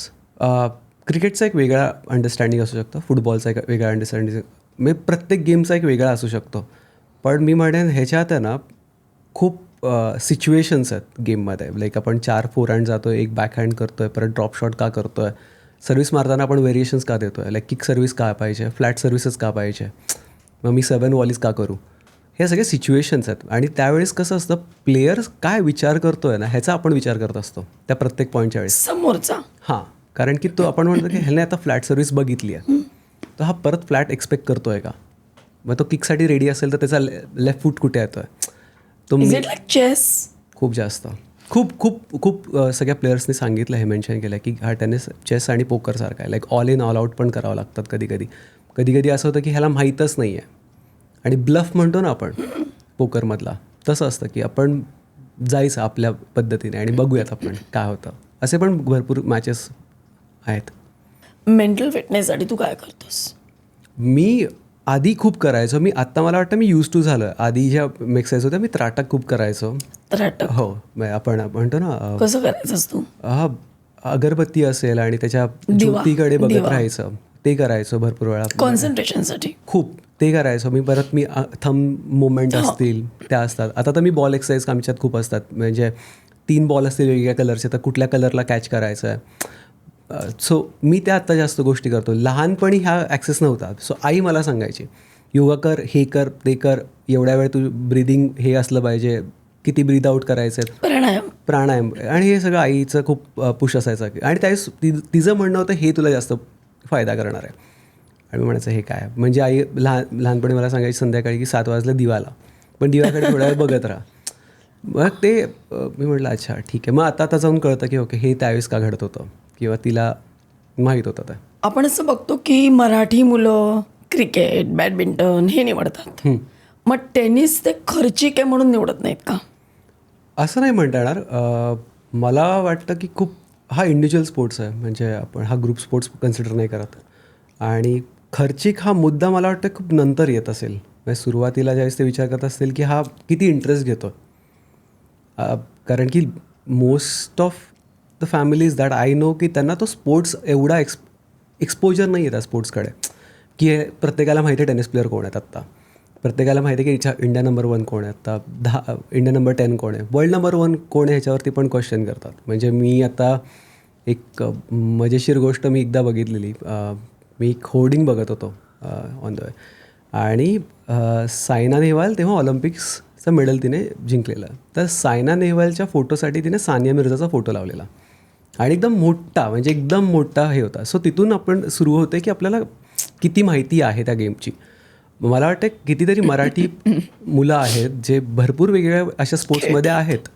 क्रिकेटचा एक वेगळा अंडरस्टँडिंग असू शकतं, फुटबॉलचा एक वेगळा अंडरस्टँडिंग, म्हणजे प्रत्येक गेमचा एक वेगळा असू शकतो. पण मी म्हणेन ह्याच्यात आहे ना खूप सिच्युएशन्स आहेत गेममध्ये. लाईक आपण 4 फोरहँड जातो आहे, एक बॅकहँड करतो आहे, परत ड्रॉप शॉट का करतो आहे, सर्व्हिस मारताना आपण व्हेरिएशन्स का देतो आहे, लाईक किक सर्व्हिस का पाहिजे, फ्लॅट सर्व्हिसेस का पाहिजे, मग मी 7 वॉलीज का करू, हे सगळे सिच्युएशन्स आहेत. आणि त्यावेळेस कसं असतं, प्लेयर्स काय विचार करतो आहे ना ह्याचा आपण विचार करत असतो त्या प्रत्येक पॉईंटच्या वेळेस समोरचा. हां, कारण की तो आपण म्हणतो की ह्याने आता फ्लॅट सर्व्हिस बघितली आहे, तर हा परत फ्लॅट एक्सपेक्ट करतो आहे का, मग तो किकसाठी रेडी असेल तर त्याचा लेफ्ट फूट कुठे येतो आहे, तो चेस. खूप जास्त खूप सगळ्या प्लेयर्सनी सांगितलं, हे मेन्शन केलं की हा टेनिस चेस आणि पोकरसारखा आहे. Like all in all out पण करावं लागतात कधी कधी असं होतं की ह्याला माहीतच नाही आहे आणि ब्लफ म्हणतो ना आपण पोकरमधला, तसं असतं की आपण जायचं आपल्या पद्धतीने आणि बघूयात आपण काय होतं. असे पण भरपूर मॅचेस आहेत. मेंटल फिटनेससाठी तू काय करतोस? मी आधी खूप करायचो. मी आत्ता मला वाटतं मी यूज टू झालं. आधी ज्या एक्सरसाइज होत्या मी त्राटक खूप करायचो. त्राटक हो, आपण म्हणतो ना कसं करायचंस तू? हा अगरबत्ती असेल आणि त्याच्या ज्योतीकडे बघत राहायचं, ते करायचो भरपूर वेळा. कॉन्सन्ट्रेशनसाठी खूप ते करायचो मी. परत मी थंब मुवमेंट असतील त्या असतात. आता तर मी बॉल एक्सरसाइज आमच्यात खूप असतात. म्हणजे 3 बॉल असतील वेगवेगळ्या कलरचे, तर कुठल्या कलरला कॅच करायचं आहे. सो मी त्या आत्ता जास्त गोष्टी करतो. लहानपणी ह्या ॲक्सेस नव्हता. सो आई मला सांगायची योगा कर, हे कर, ते कर, एवढ्या वेळ तू ब्रिदिंग हे असलं पाहिजे, किती ब्रीद आउट करायचं आहे, प्राणायाम आणि हे सगळं आईचं खूप पुश असायचं. आणि त्यावेळेस तिचं म्हणणं होतं हे तुला जास्त फायदा करणार आहे. आणि मी म्हणायचं हे काय? म्हणजे आई लहानपणी मला सांगायची संध्याकाळी की 7 वाजले दिवाला, पण दिव्याकडे थोड्या वेळ बघत राहा. मग ते मी म्हटलं अच्छा ठीक आहे. मग आता जाऊन कळतं की ओके हे त्यावेळेस का घडत होतं किंवा तिला माहीत होतं ते. आपण असं बघतो की मराठी मुलं क्रिकेट, बॅडमिंटन हे निवडतात. मग टेनिस ते खर्चिक आहे म्हणून निवडत नाहीत का? असं नाही म्हणता येणार. मला वाटतं की खूप हा इंडिव्हिज्युअल स्पोर्ट्स आहे. म्हणजे आपण हा ग्रुप स्पोर्ट्स कन्सिडर नाही करत. आणि खर्चिक हा मुद्दा मला वाटतं खूप नंतर येत असेल. म्हणजे सुरुवातीला ज्यावेळेस ते विचार करत असतील की हा किती इंटरेस्ट घेतो. कारण की most of the families that I know की त्यांना तो स्पोर्ट्स एवढा एक्सपोजर नाही आहे त्या स्पोर्ट्सकडे. की प्रत्येकाला माहिती आहे टेनिस प्लेअर कोण आहेत आत्ता, प्रत्येकाला माहिती आहे की इंडिया नंबर 1 कोण आहे आत्ता, इंडिया नंबर 10 कोण आहे, वर्ल्ड नंबर 1 कोण आहे, ह्याच्यावरती पण क्वेश्चन करतात. म्हणजे मी आता एक मजेशीर गोष्ट मी एकदा बघितलेली. मी एक होर्डिंग बघत होतो ऑन द वे, आणि सायना नेहवाल तेव्हा ऑलिम्पिक्सचं मेडल तिने जिंकलेलं. तर सायना नेहवालच्या फोटोसाठी तिने सानिया मिर्झाचा फोटो लावलेला आणि एकदम मोठा, म्हणजे एकदम मोठा हे होता. सो तिथून आपण सुरू होते की आपल्याला किती माहिती आहे त्या गेमची. मला वाटतं कितीतरी मराठी मुलं आहेत जे भरपूर वेगवेगळ्या अशा स्पोर्ट्समध्ये आहेत.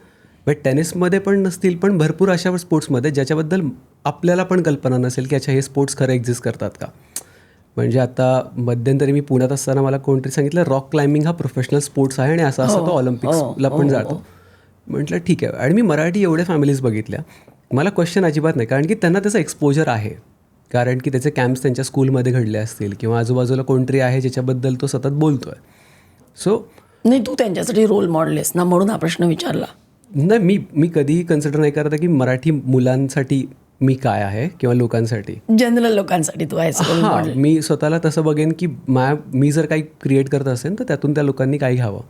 बट टेनिसमध्ये पण नसतील, पण भरपूर अशा स्पोर्ट्समध्ये ज्याच्याबद्दल आपल्याला पण कल्पना नसेल की अच्छा हे स्पोर्ट्स खरं एक्झिस्ट करतात का. म्हणजे आता मध्यंतरी मी पुण्यात असताना मला कोणतरी सांगितलं रॉक क्लाइम्बिंग हा प्रोफेशनल स्पोर्ट्स आहे आणि असा असा तो ऑलिम्पिक्सला पण जातो. म्हटलं ठीक आहे. आणि मी मराठी एवढ्या फॅमिलीज बघितल्या, मला क्वेश्चन अजिबात नाही, कारण की त्यांना त्याचं एक्सपोजर आहे. कारण की त्याचे कॅम्प्स त्यांच्या स्कूलमध्ये घडले असतील किंवा आजूबाजूला कोणतरी आहे ज्याच्याबद्दल तो सतत बोलतो आहे. सो नाही, तू त्यांच्यासाठी रोल मॉडेल आहेस ना, म्हणून हा प्रश्न विचारला. नाही, मी कधीही कन्सिडर नाही करत की मराठी मुलांसाठी मी काय आहे किंवा लोकांसाठी, जनरल लोकांसाठी तू आहेस रोल हां. मॉडेल. मी स्वतःला तसं बघेन की मी जर काही क्रिएट करत असेल तर त्यातून त्या लोकांनी काही घ्यावं.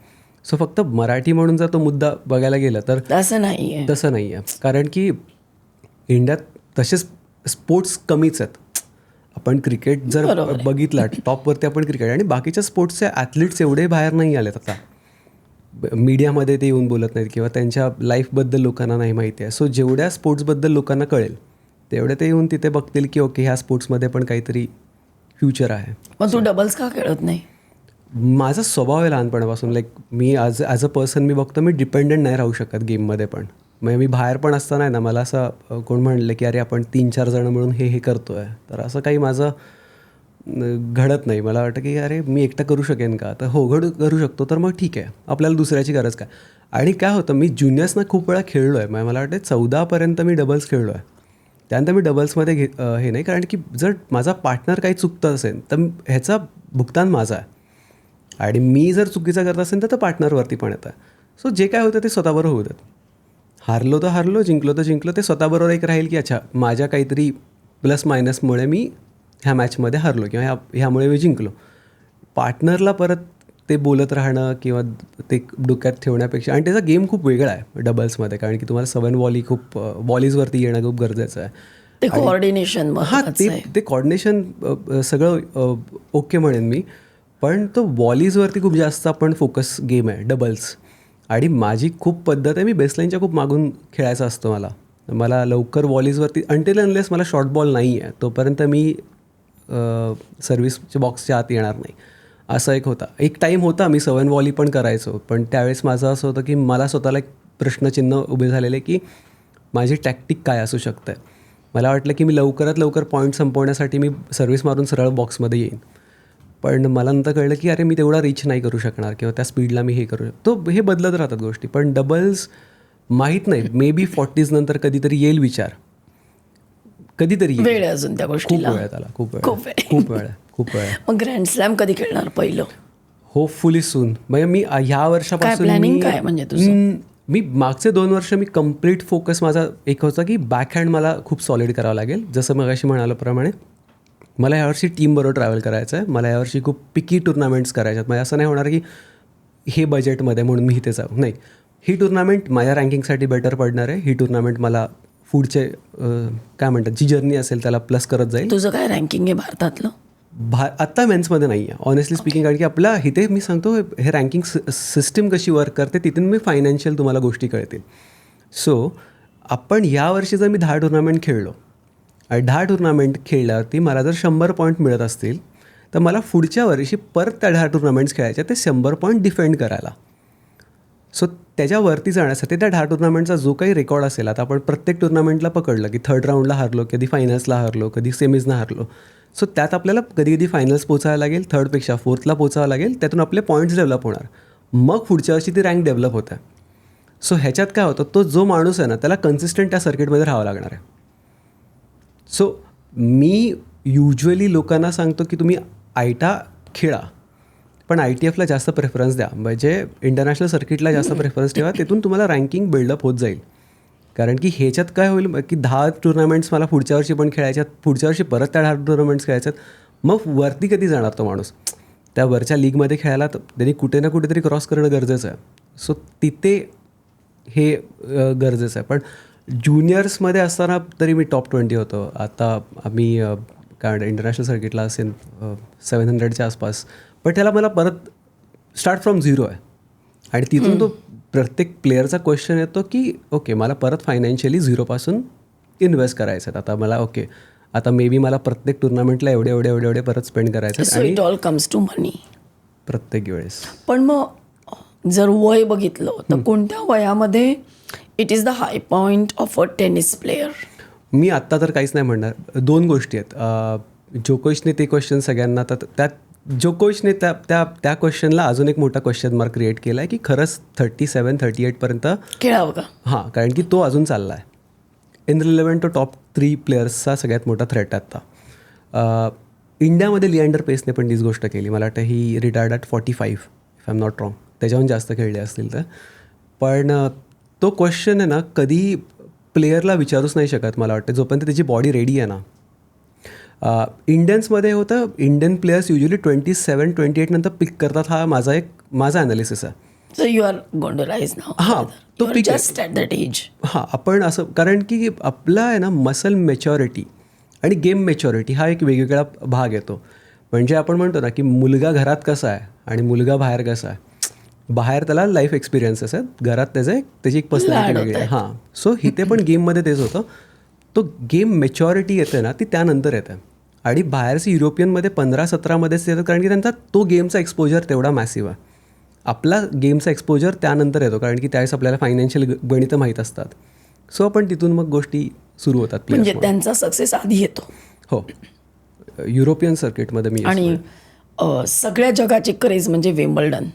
सो फक्त मराठी म्हणून जर तो मुद्दा बघायला गेला तर असं नाही आहे. तसं नाही आहे. कारण की इंडियात तसेच स्पोर्ट्स कमीच आहेत. आपण क्रिकेट जर बघितला टॉपवरती आपण क्रिकेट, आणि बाकीच्या स्पोर्ट्सचे ॲथलीट्स एवढे बाहेर नाही आलेत आता. मीडियामध्ये ते येऊन बोलत नाहीत किंवा त्यांच्या लाईफबद्दल लोकांना नाही माहिती आहे. सो जेवढ्या स्पोर्ट्सबद्दल लोकांना कळेल तेवढे ते येऊन तिथे बघतील की ओके ह्या स्पोर्ट्समध्ये पण काहीतरी फ्युचर आहे. मग तू डबल्स का खेळत नाही? माझा स्वभाव आहे लहानपणापासून. लाईक मी ॲज अ पर्सन मी बघतो मी डिपेंडंट नाही राहू शकत गेममध्ये पण. म्हणजे मी बाहेर पण असताना ना मला असं कोण म्हणलं की अरे आपण 3-4 जणं मिळून हे करतो आहे, तर असं काही माझं घडत नाही. मला वाटतं की अरे मी एकटा करू शकेन का, तर हो करू शकतो, तर मग ठीक आहे, आपल्याला दुसऱ्याची गरज काय. आणि काय होतं, मी ज्युनियर्सना खूप वेळा खेळलो आहे. मला वाटतं 14पर्यंत मी डबल्स खेळलो आहे. त्यानंतर मी डबल्समध्ये हे नाही, कारण की जर माझा पार्टनर काही चुकतं असेल तर ह्याचा भुगतान माझा आहे, आणि मी जर चुकीचा करत असेल तर पार्टनरवरती पण येतं. सो जे काय होतं ते स्वतःबरोबर होऊ देत. हारलो तर हारलो, जिंकलो तर जिंकलो, ते स्वतःबरोबर एक राहील की अच्छा माझ्या काहीतरी प्लस मायनसमुळे मी ह्या मॅचमध्ये हारलो किंवा ह्यामुळे मी जिंकलो. पार्टनरला परत ते बोलत राहणं किंवा ते डोक्यात ठेवण्यापेक्षा, आणि त्याचा गेम खूप वेगळा आहे डबल्समध्ये, कारण की तुम्हाला 7 वॉली खूप वॉलीजवरती येणं खूप गरजेचं आहे. ते कोऑर्डिनेशन. हां, ते कॉर्डिनेशन सगळं ओके म्हणेन मी, पण तो वॉलीजवरती खूप जास्त आपण फोकस गेम आहे डबल्स. आणि माझी खूप पद्धत आहे, मी बेसलाईनच्या खूप मागून खेळायचा असतो. मला लवकर वॉलीजवरती अंटिल अनलेस मला शॉर्ट बॉल नाही आहे तोपर्यंत मी सर्व्हिसच्या बॉक्सच्या आत येणार नाही, असं एक टाईम होता. मी 7 वॉली पण करायचो, पण त्यावेळेस माझं असं होतं की मला स्वतःला एक प्रश्नचिन्ह उभे झालेले की माझी टॅक्टिक काय असू शकते. मला वाटलं की मी लवकरात लवकर पॉईंट संपवण्यासाठी मी सर्व्हिस मारून सरळ बॉक्समध्ये येईन, पण मला नंतर कळलं की अरे मी तेवढा रीच नाही करू शकणार किंवा त्या स्पीडला मी हे करू शकतो. तो हे बदलत राहतात गोष्टी. पण डबल्स माहीत नाही, मे बी 40s नंतर कधीतरी येईल विचार, कधीतरी येईल. वेळ आहे अजून त्या खूप गोष्टीला. वेळ आहे त्याला, खूप वेळ खूप वेळ. खूप वेळ आहे, खूप वेळ आहे. मग ग्रँड स्लॅम कधी खेळणार पहिलं? होपफुली सून. म्हणजे मी ह्या वर्षापासून प्लॅनिंग काय म्हणजे तुझं? मी मागचे 2 वर्ष मी कम्प्लीट फोकस माझा एक होता की बॅकहँड मला खूप सॉलिड करावं लागेल. जसं मगाशी म्हणाल्याप्रमाणे मला यावर्षी टीमबरोबर ट्रॅव्हल करायचं आहे. मला यावर्षी खूप पिकी टुर्नामेंट्स करायच्या आहेत. म्हणजे असं नाही होणार की हे बजेटमध्ये म्हणून मी इथे जाऊ. नाही, ही टुर्नामेंट माझ्या रँकिंगसाठी बेटर पडणार आहे. ही टुर्नामेंट मला पुढचे काय म्हणतात जी जर्नी असेल त्याला प्लस करत जाईल. तुझं काय रँकिंग आहे भारतातलं? आत्ता मेन्समध्ये नाही आहे ऑनेस्टली स्पीकिंग. कारण की आपला इथे मी सांगतो हे रँकिंग सिस्टीम कशी वर्क करते तिथून मी फायनान्शियल तुम्हाला गोष्टी कळतील. सो आपण यावर्षी जर मी 10 टुर्नामेंट खेळलो आणि 10 टुर्नामेंट खेळल्यावरती मला जर 100 पॉईंट मिळत असतील तर मला पुढच्या वर्षी परत त्या 10 टुर्नामेंट्स खेळायच्या ते 100 पॉईंट डिफेंड करायला. सो त्याच्यावरती जाण्यासाठी त्या 10 टुर्नामेंटचा जो काही रेकॉर्ड असेल, आता आपण प्रत्येक टुर्नामेंटला पकडलं की 3rd राऊंडला हारलो, कधी फायनल्सला हारलो, कधी सेमीजला हारलो. सो त्यात आपल्याला कधी कधी फायनल्स पोचायला लागेल, 3rdपेक्षा 4thला पोचावं लागेल, त्यातून आपले पॉईंट्स डेव्हलप होणार, मग पुढच्या वर्षी ती रँक डेव्हलप होत आहे. सो ह्याच्यात काय होतं, तो जो माणूस आहे ना त्याला कन्सिस्टंट त्या सर्किटमध्ये राहावं लागणार आहे. सो मी युजली लोकांना सांगतो की तुम्ही आयटा खेळा, पण ITFला जास्त प्रेफरन्स द्या. म्हणजे इंटरनॅशनल सर्किटला जास्त प्रेफरन्स ठेवा, तिथून तुम्हाला रँकिंग बिल्डअप होत जाईल. कारण की ह्याच्यात काय होईल की 10 टुर्नामेंट्स मला पुढच्या वर्षी पण खेळायच्यात, पुढच्या वर्षी परत त्या 10 टुर्नामेंट्स खेळायच्यात, मग वरती कधी जाणार तो माणूस? त्या वरच्या लीगमध्ये खेळायला त्यांनी कुठे ना कुठेतरी क्रॉस करणं गरजेचं आहे. सो तिथे हे गरजेचं आहे. पण ज्युनियर्समध्ये असताना तरी मी टॉप 20 होतो. आता आम्ही काय इंटरनॅशनल सर्किटला असेल 700च्या आसपास, पण त्याला मला परत स्टार्ट फ्रॉम झिरो आहे. आणि तिथून तो प्रत्येक प्लेअरचा क्वेश्चन येतो की ओके मला परत फायनान्शियली झिरोपासून इन्व्हेस्ट करायचं आहे. आता मला आता मे बी मला प्रत्येक टुर्नामेंटला एवढे परत स्पेंड करायचं आहे. So it all comes to money प्रत्येक वेळेस. पण मग जर वय बघितलं तर कोणत्या वयामध्ये it is the high point of a tennis player? मी आत्ता तर काहीच नाही म्हणणार. 2 गोष्टी आहेत. जोकोविचने ते क्वेश्चन सगळ्यांना, तर त्यात जोकोविचने त्या क्वेश्चनला अजून एक मोठा क्वेश्चन मार्क क्रिएट केला आहे की खरंच 37-38पर्यंत खेळावं का? हां, कारण की तो अजून चालला आहे. इन रिलेव्हंट तो टॉप 3 प्लेयर्सचा सगळ्यात मोठा थ्रेट आहे आत्ता. इंडियामध्ये लिएंडर पेसने पण तीच गोष्ट केली. मला वाटतं ही retired at 45 if I am not wrong. त्याच्याहून जास्त खेळले असतील तर. पण तो क्वेश्चन आहे ना कधी प्लेयरला विचारूच नाही शकत मला वाटतं जोपर्यंत त्याची बॉडी रेडी आहे ना. इंडियन्समध्ये होतं, इंडियन प्लेयर्स युजली 27-28 नंतर पिक करतात. हा माझा ॲनालिसिस आहे. So you are going to rise now. हां, to peak just at that age. हां, आपण असं, कारण की आपला आहे ना मसल मॅच्युरिटी आणि गेम मॅच्युरिटी हा एक वेगवेगळा भाग येतो. म्हणजे आपण म्हणतो ना की मुलगा घरात कसा आहे आणि मुलगा बाहेर कसा आहे. बाहेर त्याला लाईफ एक्सपिरियन्सेस आहेत, घरात त्याची एक पर्सनॅलिटी वेगळी आहे. हां, सो इथे पण गेममध्ये तेच होतं. तो गेम मॅच्युरिटी येते ना ती त्यानंतर येते. आणि बाहेरचे युरोपियनमध्ये 15-17मध्येच येतात, कारण की त्यांचा तो गेमचा एक्सपोजर तेवढा मॅसिव्ह आहे. आपला गेमचा एक्सपोजर त्यानंतर येतो, कारण की त्यावेळेस आपल्याला फायनान्शियल गणितं माहीत असतात. सो आपण तिथून मग गोष्टी सुरू होतात. म्हणजे त्यांचा सक्सेस आधी येतो. हो, युरोपियन सर्किटमध्ये मी. आणि सगळ्या जगाची क्रेज म्हणजे विम्बल्डन.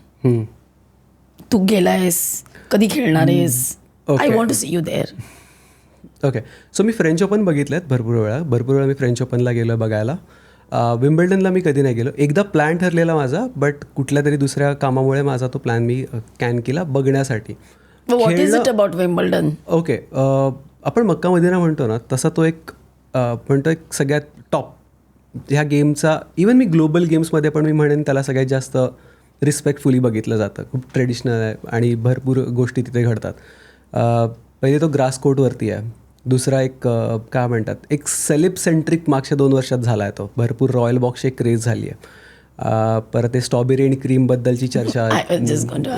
तू गेलायस, कधी खेळणार आहेस? I want to see you there. Okay, so मी फ्रेंच ओपन बघितलं आहेत भरपूर वेळा मी फ्रेंच ओपनला गेलो बघायला. विम्बल्डनला मी कधी नाही गेलो. एकदा प्लॅन ठरलेला माझा, बट कुठल्या तरी दुसऱ्या कामामुळे माझा तो प्लॅन मी कॅन केला बघण्यासाठी. What is it about Wimbledon? Okay, आपण मक्का मदिना म्हणतो ना तसा तो एक म्हणतो एक सगळ्यात टॉप ह्या गेमचा. इवन मी ग्लोबल गेम्समध्ये पण मी म्हणेन त्याला सगळ्यात जास्त रिस्पेक्टफुली बघितलं जातं. खूप ट्रेडिशनल आहे आणि भरपूर गोष्टी तिथे घडतात. पहिले तो ग्रास कोर्टवरती आहे. दुसरा एक काय म्हणतात एक सेलिब सेंट्रिक मागच्या 2 वर्षात झाला आहे तो. भरपूर रॉयल बॉक्सची एक क्रेज झाली आहे. परत ते स्ट्रॉबेरी आणि क्रीमबद्दलची चर्चा.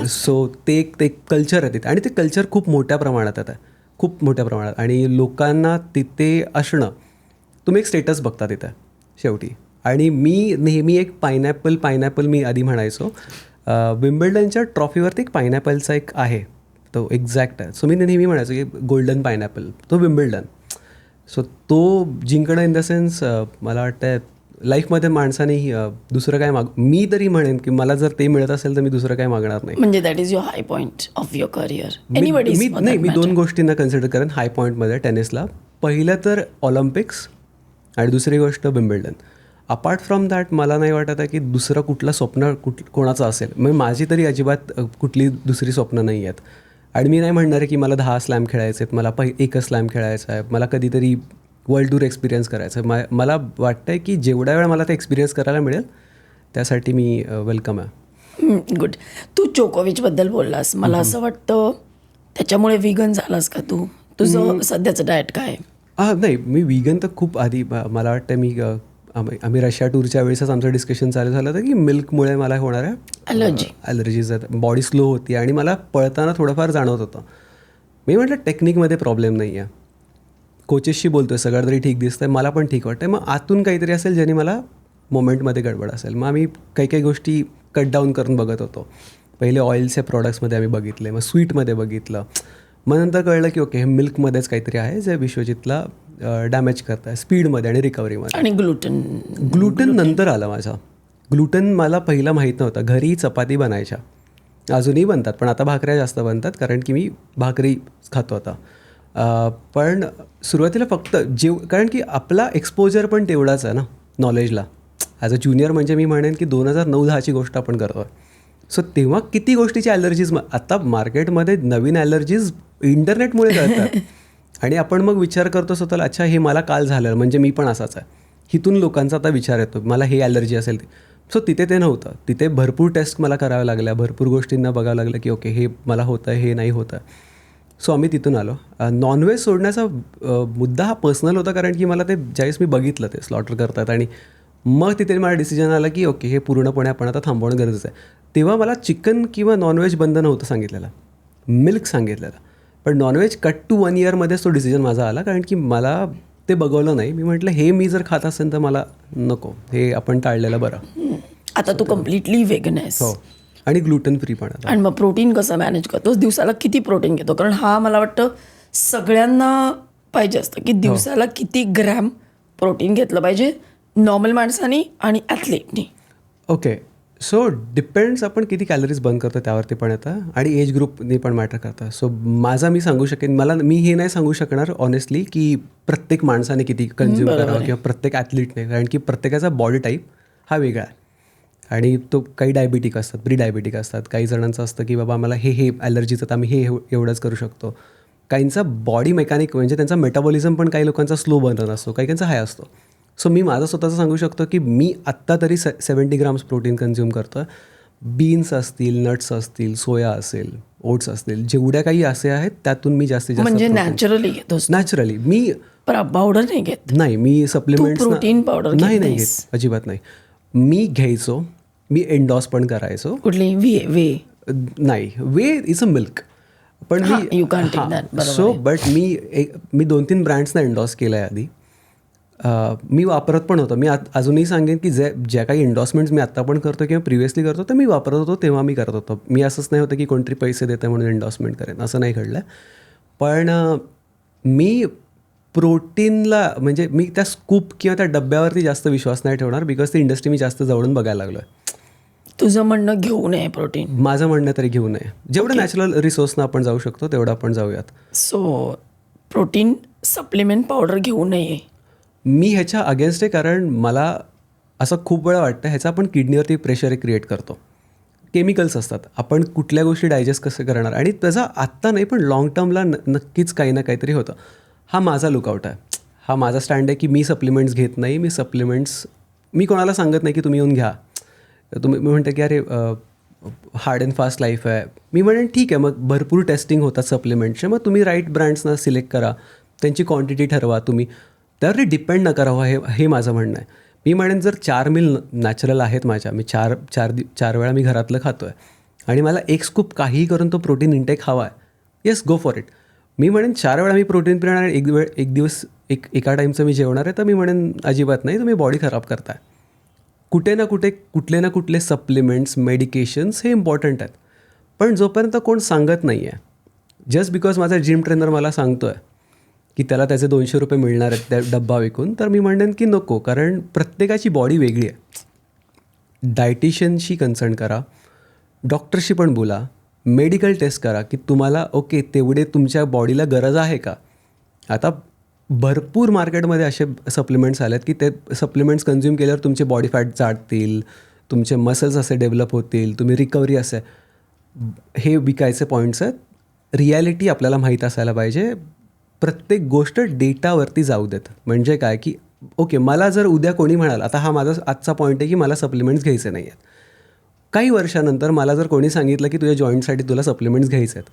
सो ते एक कल्चर आहे तिथे, आणि ते कल्चर खूप मोठ्या प्रमाणात आहे, खूप मोठ्या प्रमाणात. आणि लोकांना तिथे असणं, तुम्ही एक स्टेटस बघता तिथे शेवटी. आणि मी नेहमी एक पायनॅपल मी आधी म्हणायचो. विम्बल्डनच्या ट्रॉफीवरती एक पायनॅपलचा एक आहे, तो एक्झॅक्ट आहे. सो मी नेहमी म्हणायचो की गोल्डन पायनॅपल तो विम्बल्डन. सो तो जिंकणं इन द सेन्स मला वाटतं लाईफमध्ये माणसाने दुसरं काय मी तरी म्हणेन की मला जर ते मिळत असेल तर मी दुसरं काय मागणार नाही. म्हणजे that is your high point of your career. मी 2 गोष्टींना कन्सिडर करेन हाय पॉईंटमध्ये टेनिसला. पहिलं तर ऑलिम्पिक्स आणि दुसरी गोष्ट विम्बल्डन. अपार्ट फ्रॉम दॅट मला नाही वाटत आहे की दुसरं कुठलं स्वप्न कोणाचं असेल. म्हणजे माझी तरी अजिबात कुठली दुसरी स्वप्न नाही आहेत. आणि मी नाही म्हणणार आहे की मला 10 स्लॅम खेळायचे आहेत, मला एकच स्लॅम खेळायचा आहे, मला कधीतरी वर्ल्ड टूर एक्सपिरियन्स करायचं आहे. मला वाटतं आहे की जेवढ्या वेळ मला ते एक्सपिरियन्स करायला मिळेल त्यासाठी मी वेलकम आहे. गुड. तू जोकोविचबद्दल बोललास, मला असं वाटतं त्याच्यामुळे विगन झालास का तू? तुझं सध्याचं डाएट काय? नाही, मी विगन तर खूप आधी मला वाटतं आम्ही रशिया टूरच्या वेळेसच आमचं डिस्कशन चालू झालं होतं की मिल्कमुळे मला होणाऱ्या ॲलर्जीज आहेत, बॉडी स्लो होती आणि मला पळताना थोडंफार जाणवत होतं. मी म्हटलं टेक्निकमध्ये प्रॉब्लेम नाही आहे, कोचेसशी बोलतो आहे, सगळं तरी ठीक दिसतं आहे, मला पण ठीक वाटतं. मग आतून काहीतरी असेल ज्याने मला मोमेंटमध्ये गडबड असेल. मग आम्ही काही गोष्टी कट डाऊन करून बघत होतो. पहिले ऑइलचे प्रॉडक्ट्समध्ये आम्ही बघितले, मग स्वीटमध्ये बघितलं. मग नंतर कळलं की ओके हे मिल्कमध्येच काहीतरी आहे जे विश्वजितला डॅमेज करत आहे स्पीडमध्ये आणि रिकव्हरीमध्ये. आणि ग्लुटन नंतर आलं माझा. ग्लुटन मला पहिलं माहीत नव्हतं. घरी चपाती बनायच्या, अजूनही बनतात, पण आता भाकऱ्या जास्त बनतात कारण की मी भाकरी खातो आता. पण सुरुवातीला फक्त कारण की आपला एक्सपोजर पण तेवढाच आहे ना नॉलेजला. ॲज अ ज्युनियर म्हणजे मी म्हणेन की 2009-10ची गोष्ट आपण करतो आहे. सो तेव्हा किती गोष्टीची ॲलर्जीज, आता मार्केटमध्ये नवीन ॲलर्जीज इंटरनेटमुळे कळतात आणि आपण मग विचार करतो स्वतःला, अच्छा हे मला काल झालं म्हणजे मी पण असाच आहे. हिथून लोकांचा आता विचार येतो मला हे ॲलर्जी असेल ती. सो तिथे ते नव्हतं. तिथे भरपूर टेस्ट मला कराव्या लागल्या, भरपूर गोष्टींना बघावं लागलं की ओके हे मला होतं आहे, हे नाही होतं. सो आम्ही तिथून आलो. नॉनव्हेज सोडण्याचा मुद्दा हा पर्सनल होता कारण की मला ते ज्यावेळेस मी बघितलं ते स्लॉटर करतात आणि मग तिथे मला डिसिजन आला की ओके हे पूर्णपणे आपण आता थांबवणं गरजेचं आहे. तेव्हा मला चिकन किंवा नॉनव्हेज बंद नव्हतं सांगितलेलं, मिल्क सांगितलेलं. पण नॉनव्हेज कट टू 1 इयरमध्येच तो डिसिजन माझा आला कारण की मला ते बघवलं नाही. मी म्हटलं हे मी जर खात असेल तर मला नको, हे आपण टाळलेलं बरं. आता तू कम्प्लिटली वेगन आहेस. हो, आणि ग्लुटन फ्री पण आता. आणि मग प्रोटीन कसं मॅनेज करतोस? दिवसाला किती प्रोटीन घेतो? कारण हा मला वाटतं सगळ्यांना पाहिजे असतं की दिवसाला किती ग्रॅम प्रोटीन घेतलं पाहिजे नॉर्मल माणसानी आणि ॲथलीटनी. ओके, सो डिपेंड्स आपण किती कॅलरीज बर्न करतो त्यावरती पण येतं आणि एज ग्रुपनी पण मॅटर करतं. सो मी सांगू शकेन, मी हे नाही सांगू शकणार ऑनेस्टली की प्रत्येक माणसाने किती कन्झ्युम करावं किंवा प्रत्येक ॲथलीटने, कारण की प्रत्येकाचा बॉडी टाईप हा वेगळा आहे आणि तो काही डायबिटिक असतात, प्री डायबिटिक असतात. काही जणांचं असतं की बाबा मला हे ॲलर्जीचं तर आम्ही हे एवढंच करू शकतो. काहींचा बॉडी मेकॅनिक म्हणजे त्यांचा मेटाबॉलिझम पण काही लोकांचा स्लो बनत असतो, काही हाय असतो. सो मी माझं स्वतःचं सांगू शकतो की मी आत्ता तरी 70 ग्राम्स प्रोटीन कन्झ्युम करतो आहे. बीन्स असतील, नट्स असतील, सोया असेल, ओट्स असतील, जेवढ्या काही असे आहेत त्यातून मी जास्तीत जास्त म्हणजे नॅचरली घेतोस? नॅचरली. मी पावडर नाही घेत? नाही, मी सप्लिमेंट्स प्रोटीन पावडर नाही घेत, अजिबात नाही. मी घ्यायचो, मी एन्डॉस पण करायचो. कुठली? वे नाही, वे इज अ मिल्क. पण बट मी 2-3 ब्रँड्सना एन्डॉस केलं आहे आधी. मी वापरत पण होतो. मी अजूनही सांगेन की ज्या काही एन्डॉर्समेंट्स मी आत्ता पण करतो किंवा प्रिव्हियसली करतो तर मी वापरत होतो तेव्हा मी करत होतो. मी असंच नाही होतं की कोणतरी पैसे देतं म्हणून एन्डॉर्समेंट करेन, असं नाही घडलं. पण मी प्रोटीनला म्हणजे मी त्या स्कूप किंवा त्या डब्यावरती जास्त विश्वास नाही ठेवणार बिकॉज ती इंडस्ट्री मी जास्त जवळून बघायला लागलो आहे. तुझं म्हणणं घेऊ नये प्रोटीन? माझं म्हणणं तरी घेऊ नये. जेवढं नॅचरल रिसोर्सनं आपण जाऊ शकतो तेवढं आपण जाऊयात. सो प्रोटीन सप्लिमेंट पावडर घेऊ नये? मी ह्याच्या अगेन्स्ट आहे कारण मला असं खूप वेळा वाटतं ह्याचा आपण किडनीवरती प्रेशर क्रिएट करतो. केमिकल्स असतात, आपण कुठल्या गोष्टी डायजेस्ट कसं करणार आणि त्याचा आत्ता नाही पण लाँग टर्मला नक्कीच काही ना काहीतरी होतं. हा माझा लुकआउट आहे, हा माझा स्टँड आहे की मी सप्लिमेंट्स घेत नाही. मी कोणाला सांगत नाही की तुम्ही येऊन घ्या. मी म्हणते की अरे हार्ड अँड फास्ट लाईफ आहे. मी म्हणेन ठीक आहे, मग भरपूर टेस्टिंग होतात सप्लिमेंट्सचे, मग तुम्ही राईट ब्रँड्सना सिलेक्ट करा, त्यांची क्वांटिटी ठरवा, तुम्ही त्यावरती डिपेंड न करावं, हे माझं म्हणणं आहे. मी म्हणेन जर 4 मील नॅचरल आहेत माझ्या, मी चार वेळा मी घरातलं खातो आहे आणि मला एक स्कूप काहीही करून तो प्रोटीन इंटेक हवा आहे, येस गो फॉर इट. मी म्हणेन 4 वेळा मी प्रोटीन पिणार आणि एक दिवस एका टाईमचं मी जेवणार आहे तर मी म्हणेन अजिबात नाही, तुम्ही बॉडी खराब करताय. कुठे ना कुठले ना कुठले सप्लिमेंट्स, मेडिकेशन्स हे इम्पॉर्टंट आहेत. पण जोपर्यंत कोण सांगत नाही आहे, जस्ट बिकॉज माझा जिम ट्रेनर मला सांगतो आहे की त्याला त्याचे 200 रुपये मिळणार आहेत त्या डब्बा विकून, तर मी म्हणेन की नको. कारण प्रत्येकाची बॉडी वेगळी आहे. डायटिशियनशी कन्सल्ट करा, डॉक्टरशी पण बोला, मेडिकल टेस्ट करा की तुम्हाला ओके तेवढे तुमच्या बॉडीला गरज आहे का. आता भरपूर मार्केटमध्ये असे सप्लिमेंट्स आले आहेत की ते सप्लिमेंट्स कन्झ्युम केल्यावर तुमचे बॉडी फॅट चाटतील, तुमचे मसल्स असे डेव्हलप होतील, तुम्ही रिकव्हरी असे, हे विकायचे पॉईंट्स आहेत. रिॲलिटी आपल्याला माहीत असायला पाहिजे. प्रत्येक गोष्ट डेटावरती जाऊ देत. म्हणजे काय की ओके मला जर उद्या कोणी म्हणाल, आता हा माझा आजचा पॉईंट आहे की मला सप्लिमेंट्स घ्यायचे नाही आहेत. काही वर्षानंतर मला जर कोणी सांगितलं की तुझ्या जॉईंटसाठी तुला सप्लिमेंट्स घ्यायचे आहेत,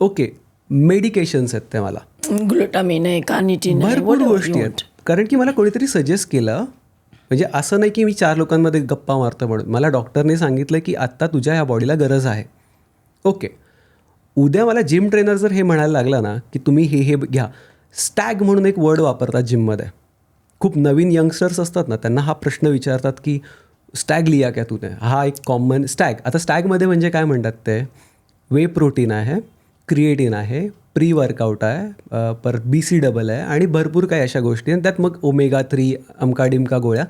ओके मेडिकेशन्स आहेत ते, मला ग्लुटामिन आहे, कार्निटिन आहे, भरपूर गोष्टी आहेत. कारण की मला कोणीतरी सजेस्ट केलं. म्हणजे असं नाही की मी 4 लोकांमध्ये गप्पा मारतो म्हणून. मला डॉक्टरने सांगितलं की आत्ता तुझ्या ह्या बॉडीला गरज आहे. ओके उद्या मला जिम ट्रेनर जर हे म्हणायला लागला ना की तुम्ही हे घ्या. स्टॅग म्हणून एक वर्ड वापरतात जिममध्ये. खूप नवीन यंगस्टर्स असतात ना, त्यांना हा प्रश्न विचारतात की स्टॅग लिया क्या तूने. हा एक कॉमन स्टॅग. आता स्टॅगमध्ये म्हणजे काय म्हणतात ते, वे प्रोटीन आहे, क्रिएटिन आहे, प्री वर्कआउट आहे, परत BC आहे आणि भरपूर काही अशा गोष्टी. आणि त्यात मग ओमेगा 3 अमका डिमका गोळ्या,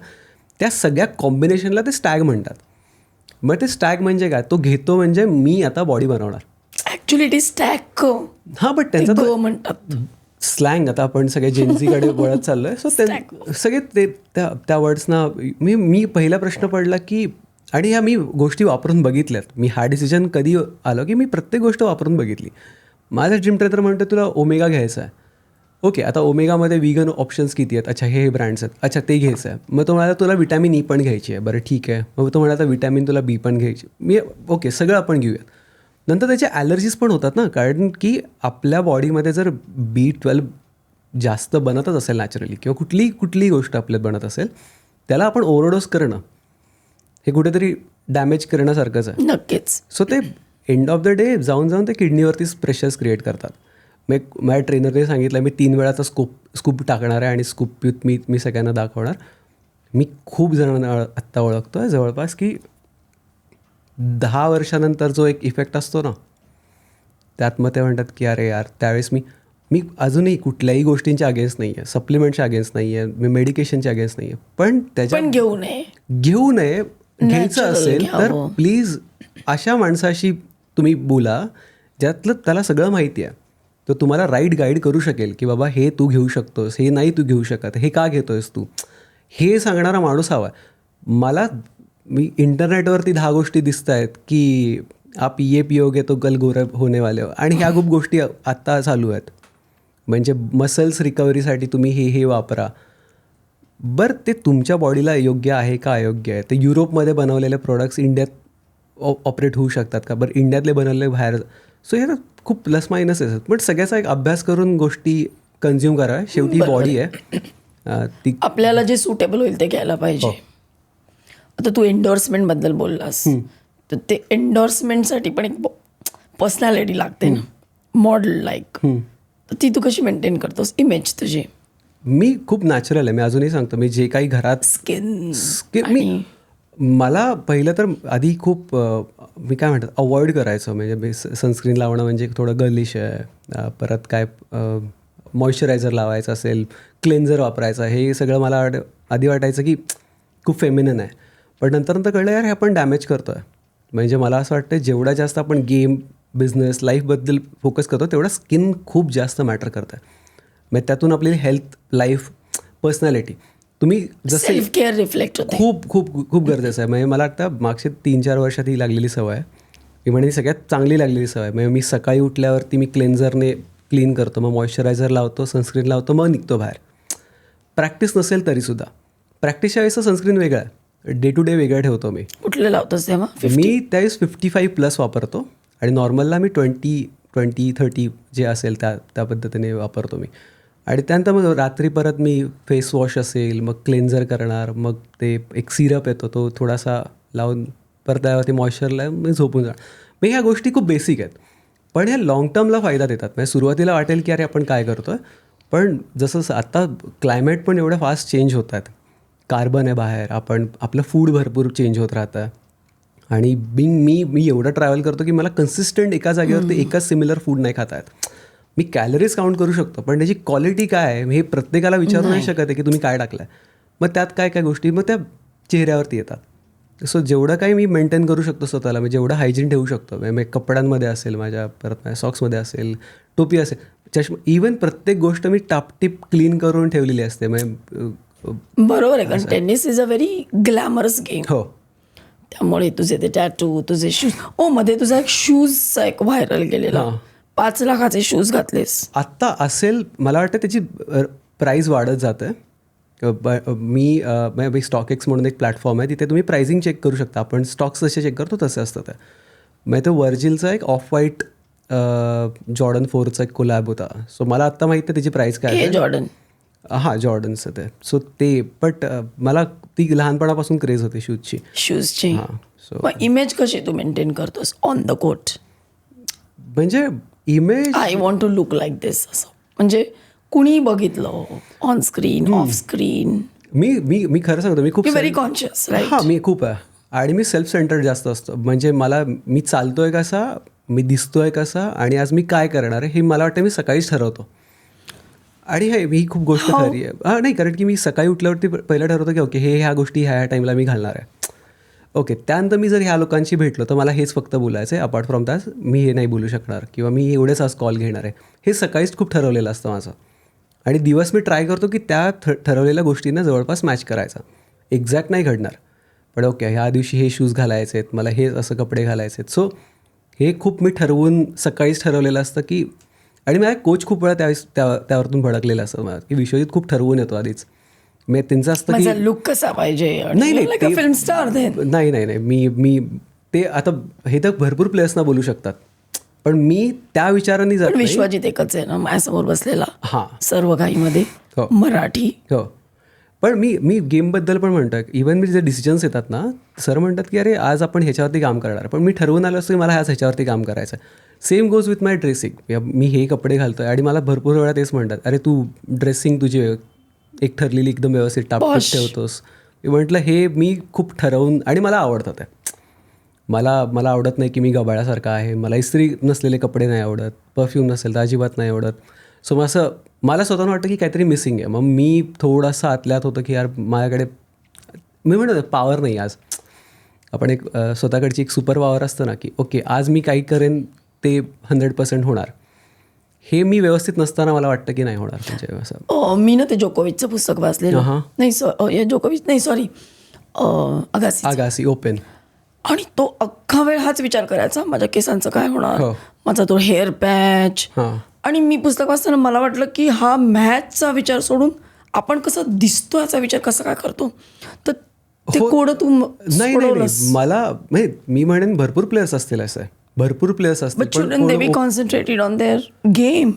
त्या सगळ्या कॉम्बिनेशनला ते स्टॅग म्हणतात. मग ते स्टॅग म्हणजे काय, तो घेतो म्हणजे मी आता बॉडी बनवणार. Actually it is stack. हां बट त्यांचा तो म्हणतात स्लँग. आता आपण सगळे जेन्झीकडे वळत चाललो आहे. सो सगळे ते त्या वर्ड्सना मी पहिला प्रश्न पडला की, आणि ह्या मी गोष्टी वापरून बघितल्यात. मी हा डिसिजन कधी आलो की मी प्रत्येक गोष्ट वापरून बघितली. माझा जिम ट्रेनर म्हणतो तुला ओमेगा घ्यायचा आहे. ओके आता ओमेगामध्ये विगन ऑप्शन्स किती आहेत. अच्छा हे ब्रँड्स आहेत. अच्छा ते घ्यायचं आहे. मग तो म्हणाला तुला विटॅमिन E पण घ्यायची आहे. बरं ठीक आहे. मग तो म्हणाला विटॅमिन तुला B पण घ्यायची. मी ओके सगळं आपण घेऊयात. नंतर त्याचे ॲलर्जीज पण होतात ना, कारण की आपल्या बॉडीमध्ये जर B12 जास्त बनतच असेल नॅचरली, किंवा कुठलीही गोष्ट आपल्यात बनत असेल, त्याला आपण ओव्हरडोस करणं हे कुठेतरी डॅमेज करण्यासारखंच आहे. नक्कीच. सो ते एंड ऑफ द डे जाऊन ते किडनीवरतीच प्रेशर्स क्रिएट करतात. मग माझ्या ट्रेनरने सांगितलं मी 3 वेळाचा स्कूप टाकणार आहे आणि स्कूप मी सगळ्यांना दाखवणार. मी खूप जणांना आत्ता ओळखतो आहे जवळपास की 10 वर्षानंतर जो एक इफेक्ट असतो ना, त्यात मग ते म्हणतात की अरे यार त्यावेळेस मी अजूनही कुठल्याही गोष्टींच्या अगेन्स्ट नाही आहे, सप्लिमेंटच्या अगेन्स्ट नाही आहे, मी मेडिकेशनच्या अगेन्स्ट नाही आहे, पण घेऊ नये. घ्यायचं असेल तर प्लीज अशा माणसाशी तुम्ही बोला ज्यातलं त्याला सगळं माहिती आहे. तो तुम्हाला राईट गाईड करू शकेल की बाबा हे तू घेऊ शकतोस, हे नाही तू घेऊ शकत, हे का घेतोयस तू, हे सांगणारा माणूस हवा आहे. मी इंटरनेटवरती 10 गोष्टी दिसत आहेत की आप ये पियोगे तो कल गोरे होने वाले हो, आणि ह्या खूप गोष्टी आत्ता चालू आहेत. म्हणजे मसल्स रिकव्हरीसाठी तुम्ही हे वापरा. बरं ते तुमच्या बॉडीला योग्य आहे का अयोग्य आहे. ते युरोपमध्ये बनवलेले प्रोडक्ट्स इंडियात ऑपरेट होऊ शकतात का. बरं इंडियातले बनवलेले बाहेर. सो हे खूप प्लस मायनस आहेत. पण सगळ्याचा एक अभ्यास करून गोष्टी कन्झ्युम करा. शेवटी बॉडी आहे ती, आपल्याला जे सुटेबल होईल ते घ्यायला पाहिजे. आता तू एन्डोर्समेंटबद्दल बोललास, तर ते एन्डोर्समेंटसाठी पण एक पर्सनॅलिटी लागते ना, मॉडेल लाईक. तर ती तू कशी मेंटेन करतोस इमेज तुझी. मी खूप नॅचरल आहे. मी अजूनही सांगतो, मी जे काही घरात स्किन मला पहिलं तर आधी खूप मी काय म्हणतात अवॉइड करायचं. म्हणजे सनस्क्रीन लावणं म्हणजे थोडं गर्लिश आहे. परत काय मॉइश्चरायझर लावायचं असेल, क्लेन्झर वापरायचा, हे सगळं मला आधी वाटायचं की खूप फेमिनन आहे. पण नंतर कळलं यार हे आपण डॅमेज करतो आहे. म्हणजे मला असं वाटतं जेवढा जास्त आपण गेम, बिझनेस, लाईफबद्दल फोकस करतो तेवढा स्किन खूप जास्त मॅटर करतं आहे. मग त्यातून आपली हेल्थ, लाईफ, पर्सनॅलिटी, तुम्ही जसं सेल्फ केअर रिफ्लेक्ट होते. खूप खूप खूप गरजेचं आहे. म्हणजे मला वाटतं मागच्या 3-4 वर्षात ही लागलेली सवय आहे. मी म्हणजे सगळ्यात चांगली लागलेली सवय आहे. म्हणजे मी सकाळी उठल्यावरती मी क्लेन्झरने क्लीन करतो, मग मॉइश्चरायझर लावतो, सनस्क्रीन लावतो, मग निघतो बाहेर. प्रॅक्टिस नसेल तरीसुद्धा. प्रॅक्टिसच्या वेळेस सनस्क्रीन वेगळं आहे, डे टू डे वेगळं ठेवतो मी. कुठलं लावतोस तेव्हा? मी त्यावेळेस 55+ वापरतो आणि नॉर्मलला मी 20-30 जे असेल त्या पद्धतीने वापरतो मी. आणि त्यानंतर मग रात्री परत मी फेस वॉश असेल, मग क्लेन्झर करणार, मग ते एक सिरप येतो तो थोडासा लावून परत त्यावरती मॉइश्चर लावून मी झोपून जाणार. मग ह्या गोष्टी खूप बेसिक आहेत, पण ह्या लाँग टर्मला फायदा देतात. म्हणजे सुरुवातीला वाटेल की अरे आपण काय करतो आहे, पण जसं आता क्लायमेट पण एवढं फास्ट चेंज होत आहेत, कार्बन आहे बाहेर, आपलं फूड भरपूर चेंज होत राहतं. आणि मी एवढं ट्रॅव्हल करतो की मला कन्सिस्टंट एका जागेवरती एकच सिमिलर फूड नाही खाता येत. मी कॅलरीज काउंट करू शकतो, पण त्याची क्वालिटी काय आहे हे प्रत्येकाला विचारू नाही शकत आहे की तुम्ही काय टाकलं आहे. मग त्यात काय काय गोष्टी मग त्या चेहऱ्यावरती येतात. सो जेवढं काही मी मेंटेन करू शकतो स्वतःला, म्हणजे जेवढं हायजीन ठेवू शकतो, म्हणजे कपड्यांमध्ये असेल, माझ्या परत माझ्या सॉक्समध्ये असेल, टोपी असेल, चष्मा, इवन प्रत्येक गोष्ट मी टापटीप क्लीन करून ठेवलेली असते. बरोबर आहे, कारण tennis is a very glamorous game. हो, त्यामुळे तुझे ते टॅटू, तुझे शूज, मध्ये तुझा एक शूजचा एक व्हायरल गेलेला, 5 लाखाचे शूज घातलेस. आत्ता असेल, मला वाटतं त्याची प्राईस वाढत जाते. मी स्टॉक एक्स म्हणून एक प्लॅटफॉर्म आहे, तिथे तुम्ही प्राइसिंग चेक करू शकता. आपण स्टॉक्स जसे चेक करतो तसे असतं ते. मग तो वर्जिलचा एक ऑफ व्हाईट जॉर्डन 4चा एक कोलॅब होता. सो मला आत्ता माहिती आहे त्याची प्राईस काय आहे. जॉर्डन, हां, जॉर्डनचं ते. सो ते बट मला ती लहानपणापासून क्रेज होती शूजची. हां. सो मग इमेज कशी तू मेंटेन करतोस ऑन द कोर्ट? म्हणजे image, I want to look like this, असं म्हणजे कुणी बघितलं ऑन स्क्रीन, ऑफ स्क्रीन? मी खरं सांगतो, मी खूप व्हेरी कॉन्शियस, राईट? हां, मी खूप आहे. आणि मी सेल्फ सेंटर्ड जास्त असतो. म्हणजे मी चालतोय कसा, मी दिसतोय कसा, आणि आज मी काय करणार आहे हे मला वाटतं मी सकाळीच ठरवतो. आणि ही खूप गोष्ट खरी आहे. हां, नाही, कारण की मी सकाळी उठल्यावरती पहिलं ठरवतो की ओके, ह्या गोष्टी ह्या टाईमला मी घालणार आहे. ओके, त्यानंतर मी जर ह्या लोकांशी भेटलो तर मला हेच फक्त बोलायचं आहे. अपार्ट फ्रॉम दॅट मी हे नाही बोलू शकणार, किंवा मी एवढेच आज कॉल घेणार आहे. हे सकाळीच खूप ठरवलेलं असतं माझं. आणि दिवस मी ट्राय करतो की त्या ठरवलेल्या गोष्टींना जवळपास मॅच करायचा. एक्झॅक्ट नाही घडणार, पण ओके, ह्या दिवशी हे शूज घालायचे आहेत, मला हे असं कपडे घालायचे आहेत. सो हे खूप मी ठरवून सकाळीच ठरवलेलं असतं की. आणि माझ्या कोच खूप वेळा त्यावरतून भडकलेलं असतं मला, की विश्वजित खूप ठरवून येतो आधीच. मी त्यांचं असतं की लुक कसा पाहिजे. नाही, फिल्म स्टार. नाही, मी ते आता हे तर भरपूर प्लेयर्सना बोलू शकतात, पण मी त्या विचाराने जात नाही. विश्वजित एकच आहे ना माझ्यासमोर बसलेला. हां, सर्व काहीमध्ये हो, मराठी. हो. पण मी गेमबद्दल पण म्हणतो. इवन मी जे डिसिजन्स येतात ना, सर म्हणतात की अरे आज आपण ह्याच्यावरती काम करणार, पण मी ठरवून आलो असतो की मला ह्याच्यावरती काम करायचं आहे. Same goes with my dressing. मी हे कपडे घालतो आहे आणि मला भरपूर वेळा तेच म्हणतात, अरे तू ड्रेसिंग तुझी एक ठरलेली एकदम व्यवस्थित टापटीप ठेवतोस. मी म्हटलं हे मी खूप ठरवून, आणि मला आवडतं ते. मला आवडत नाही की मी गबाळासारखा आहे. मला इस्त्री नसलेले कपडे नाही आवडत, परफ्यूम नसेल तर अजिबात नाही आवडत. सो मला स्वतःला वाटतं की काहीतरी मिसिंग आहे. मग मी थोडासा आतल्यात होतं की यार माझ्याकडे, मी म्हणतो पॉवर नाही आज. आपण एक स्वतःकडची एक सुपर पॉवर असतं ना, की ओके आज मी काही करेन ते 100% होणार. हे मी व्यवस्थित नसताना मला वाटतं की नाही होणार. म्हणजे असं मी ना ते जोकोविचचं पुस्तक वाचलेलं. नाही, जोकोविच नाही, सॉरी, अगासी ओपन. आणि तो अख्खा वेळ हाच विचार करायचा, माझ्या केसांचं काय होणार, माझा तो हेअर पॅच. आणि मी पुस्तक वाचताना मला वाटलं की हा मॅचचा विचार सोडून आपण कसं दिसतो याचा विचार कसा काय करतो. तर ते कोड तू नाही, मला म्हणजे मी म्हणेन भरपूर प्लेयर्स असतील, असं आहे भरपूर प्लेयर्स असतील, but shouldn't they be concentrated on their game?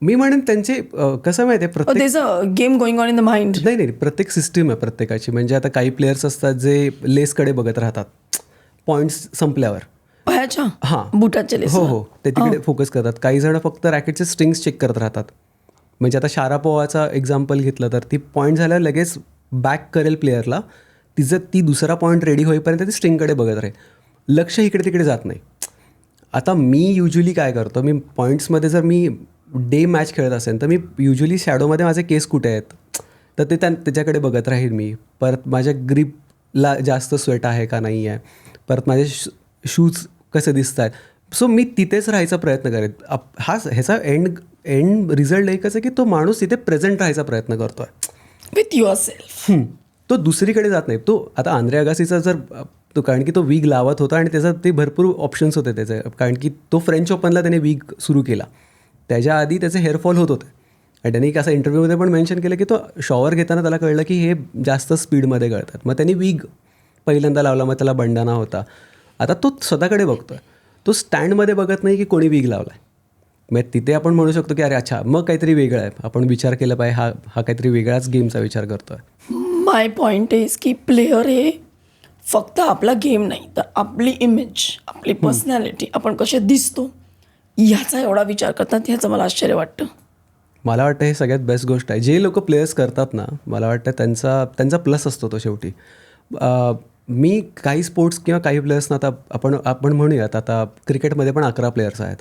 मी म्हणेन त्यांचे कसं माहिती आहे, प्रत्येक there's a game going on in the mind. नाही, प्रत्येक सिस्टीम आहे प्रत्येकाची. म्हणजे आता काही प्लेयर्स असतात जे लेसकडे बघत राहतात पॉईंट्स संपल्यावर. हां, बुटाचे लेस. हो, ते तिकडे फोकस करतात. काही जण फक्त रॅकेटचे स्ट्रिंग्स चेक करत राहतात. म्हणजे आता शारापोवाचा एक्झाम्पल घेतलं तर ती पॉईंट झाल्यावर लगेच बॅक करेल प्लेअरला, ती दुसरा पॉईंट रेडी होईपर्यंत ती स्ट्रिंगकडे बघत राहील, लक्ष इकडे तिकडे जात नाही. आता मी युजली काय करतो, मी पॉईंट्समध्ये जर मी डे मॅच खेळत असेल तर मी युजली शॅडोमध्ये माझे केस कुठे आहेत तर ते त्याच्याकडे बघत राहील मी. परत माझ्या ग्रीपला जास्त स्वेट आहे का नाही आहे, परत माझे शूज कसे दिसत आहेत. सो मी तिथेच राहायचा प्रयत्न करेन. ह्याचा एंड रिझल्ट एकच आहे की तो माणूस तिथे प्रेझेंट राहायचा प्रयत्न करतो आहे विथ युअरसेल्फ. तो दुसरीकडे जात नाही. तो आता आंद्रे अगासीचा जर तो, कारण की तो वीग लावत होता आणि त्याचा ते भरपूर ऑप्शन्स होते त्याचे, कारण की तो फ्रेंच ओपनला त्याने वीग सुरू केला. त्याच्या आधी त्याचे हेअरफॉल होत होते आणि त्यांनी एक असं इंटरव्ह्यूमध्ये पण मेन्शन केलं की तो शॉवर घेताना त्याला कळलं की हे जास्त स्पीडमध्ये गळतात. मग त्यांनी वीग पहिल्यांदा लावला, मग त्याला बंडाना होता. आता तो स्वतःकडे बघतो आहे, तो स्टँडमध्ये बघत नाही की कोणी वीग लावला आहे. मग तिथे आपण म्हणू शकतो की अरे अच्छा, मग काहीतरी वेगळं आहे, आपण विचार केला पाहिजे, हा काहीतरी वेगळाच गेमचा विचार करतो आहे. माय पॉईंट इज की प्लेयर हे फक्त आपला गेम नाही तर आपली इमेज, आपली पर्सनॅलिटी, आपण कसे दिसतो ह्याचा एवढा विचार करतात, ह्याचं मला आश्चर्य वाटतं. मला वाटतं हे सगळ्यात बेस्ट गोष्ट आहे. जे लोक प्लेयर्स करतात ना, मला वाटतं त्यांचा प्लस असतो तो शेवटी. मी काही स्पोर्ट्स किंवा काही प्लेयर्सना आता आपण म्हणूयात, आता क्रिकेटमध्ये पण 11 प्लेयर्स आहेत,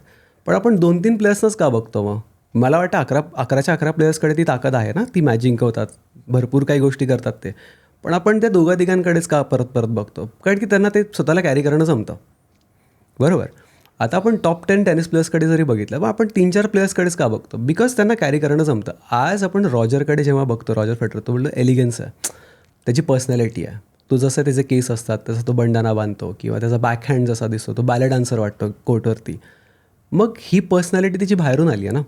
पण आपण 2-3 प्लेयर्सनंच का बघतो मग? मला वाटतं 11च्या प्लेयर्सकडे ती ताकद आहे ना, ती मॅच जिंकवतात, भरपूर काही गोष्टी करतात ते. पण आपण त्या दोघा-तिघांकडेच का परत बघतो? कारण की त्यांना ते स्वतःला कॅरी करणं जमतं, बरोबर. आता आपण टॉप 10 टेनिस प्लेयर्सकडे जरी बघितलं, मग आपण 3-4 प्लेयर्सकडेच का बघतो? बिकॉज त्यांना कॅरी करणं जमतं. आज आपण रॉजरकडे जेव्हा बघतो, रॉजर फेडरर, तो बोलतो एलिगन्स आहे, त्याची पर्सनॅलिटी आहे, तो जसं त्याचे केस असतात तसं तो बंडाना बांधतो, किंवा त्याचा बॅकहँड जसा दिसतो, तो बॅले डान्सर वाटतो कोर्टवरती. मग ही पर्सनॅलिटी त्याची बाहेरून आली आहे ना.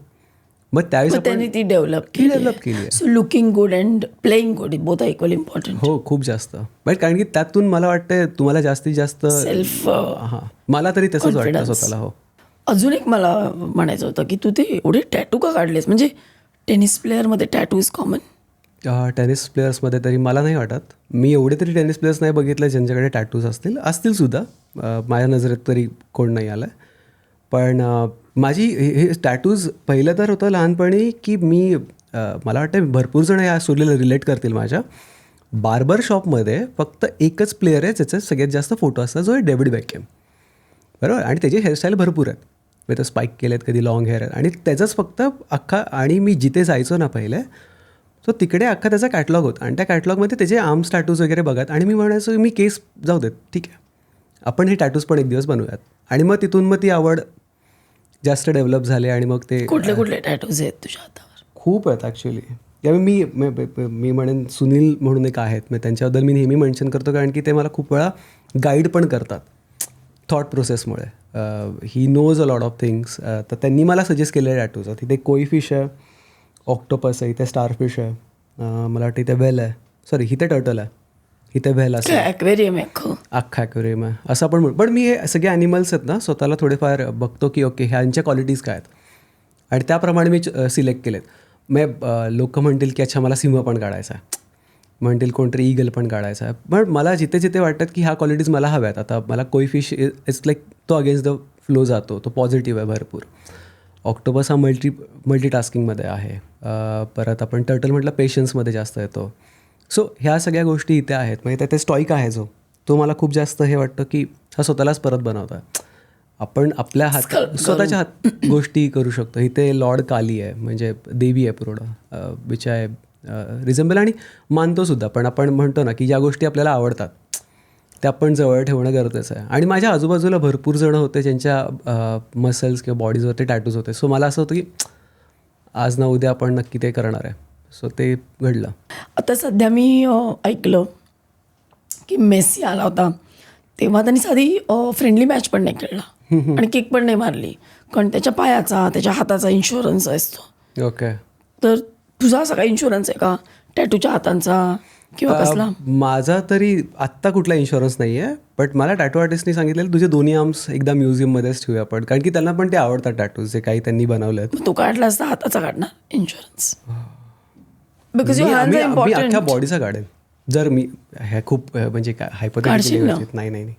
मग त्यावेळेस त्यांनी ती डेव्हलप केली आहे. So looking good and playing good both are equally important. हो, खूप जास्त. बट कारण की त्यातून मला वाटतं तुम्हाला जास्तीत जास्त सेल्फ, हां, मला तरी तसंच वाटतं स्वतःला. हो. अजून एक मला म्हणायचं होतं की तू ते एवढे टॅटू का काढलेस? म्हणजे टेनिस प्लेअरमध्ये टॅटू इज कॉमन. टेनिस प्लेयर्समध्ये तरी मला नाही वाटत. मी एवढे तरी टेनिस प्लेयर्स नाही बघितले ज्यांच्याकडे टॅटूज असतील सुद्धा. माझ्या नजरेत तरी कोण नाही आलं. पण माझी हे टॅटूज पहिलं तर होतं लहानपणी की मी मला वाटतं भरपूर जण या स्टोरीला रिलेट करतील. माझ्या बार्बर शॉपमध्ये फक्त एकच प्लेअर आहे ज्याचे सगळ्यात जास्त फोटो असतात, जो आहे डेव्हिड बेकहॅम, बरोबर. आणि त्याचे हेअरस्टाईल भरपूर आहेत, मी तर स्पाईक केलेत, कधी लॉंग हेअर आहेत, आणि त्याचाच फक्त अख्खा. आणि मी जिथे जायचो ना पहिले, सो तिकडे अख्खा त्याचा कॅटलॉग होता, आणि त्या कॅटलॉगमध्ये त्याचे आर्म्स टॅटूज वगैरे बघत, आणि मी म्हणायचो मी केस जाऊ देत, ठीक आहे, आपण हे टॅटूज पण एक दिवस बनवूयात. आणि मग तिथून मग ती आवड जास्त डेव्हलप झाली. आणि मग ते कुठले टॅटूज आहेत तुझ्या हातावर? खूप आहेत ॲक्च्युली. त्यामुळे मी म्हणेन सुनील म्हणून एक आहेत, मी त्यांच्याबद्दल मी नेहमी मेन्शन करतो, कारण की ते मला खूप वेळा गाईड पण करतात थॉट प्रोसेसमुळे. He knows a lot of things. तर त्यांनी मला सजेस्ट केलेले टॅटूज आहेत. तिथे कोई फिश आहे, ऑक्टोपस आहे, इथे स्टारफिश आहे, मला वाटतं इथे व्हेल आहे, सॉरी इथे टर्टल आहे, इथे व्हेल असं ॲक्वेरियम आहे, अख्खा ॲक्वेरियम आहे असं आपण पण मी हे सगळे ॲनिमल्स आहेत ना स्वतःला थोडेफार बघतो की ओके ह्यांच्या क्वालिटीज काय आहेत, आणि त्याप्रमाणे मी सिलेक्ट केलेत. मग लोक म्हणतील की अच्छा मला सिंह पण काढायचा आहे, म्हणतील कोणतरी ईगल पण काढायचा आहे. पण मला जिथे जिथे वाटतात की ह्या क्वालिटीज मला हव्यात. आता मला कोई फिश इट्स लाईक तो अगेन्स्ट द फ्लो जातो, तो पॉझिटिव्ह आहे भरपूर. ऑक्टोपस हा मल्टीटास्किंगमध्ये आहे. परत आपण टर्टल म्हटलं पेशन्समध्ये जास्त येतो. सो ह्या सगळ्या गोष्टी इथे आहेत. म्हणजे ते स्टॉईक आहे जो, तो मला खूप जास्त हे वाटतं की हा स्वतःलाच परत बनवता. आपण आपल्या स्वतःच्या हात गोष्टी करू शकतो. इथे लॉर्ड काली आहे, म्हणजे देवी आहे पूर्ण, विच आहे रिझेंबल, आणि मानतो सुद्धा. पण आपण म्हणतो ना की ज्या गोष्टी आपल्याला आवडतात त्या आपण जवळ ठेवणं गरजेचं आहे. आणि माझ्या आजूबाजूला भरपूर जण होते ज्यांच्या मसल्स किंवा बॉडीजवरती टॅटूज होते. सो मला असं होतं की आज ना उद्या आपण नक्की ते करणार आहे. सो ते घडलं. आता सध्या मी ऐकलं की मेसी आला होता तेव्हा त्यांनी साधी फ्रेंडली मॅच पण नाही खेळला आणि किक पण नाही मारली, कारण त्याच्या पायाचा त्याच्या हाताचा इन्शुरन्स असतो. ओके. तर तुझा असा काही इन्शुरन्स आहे का टॅटूच्या हातांचा किंवा कसला? माझा तरी आत्ता कुठला इन्शुरन्स नाही आहे. बट मला टॅटू आर्टिस्टनी सांगितलेलं तुझे दोन्ही आर्म्स एकदा म्युझियममध्येच ठेवूया आपण, कारण की त्यांना पण ते आवडतात टॅटूज जे काही त्यांनी बनवले आहेत. तू काढला असता हाताचा काढणार इन्शुरन्स? बिकॉज मी अख्ख्या बॉडीचा काढेन जर मी ह्या खूप म्हणजे काय हायपोथेटिकल नाही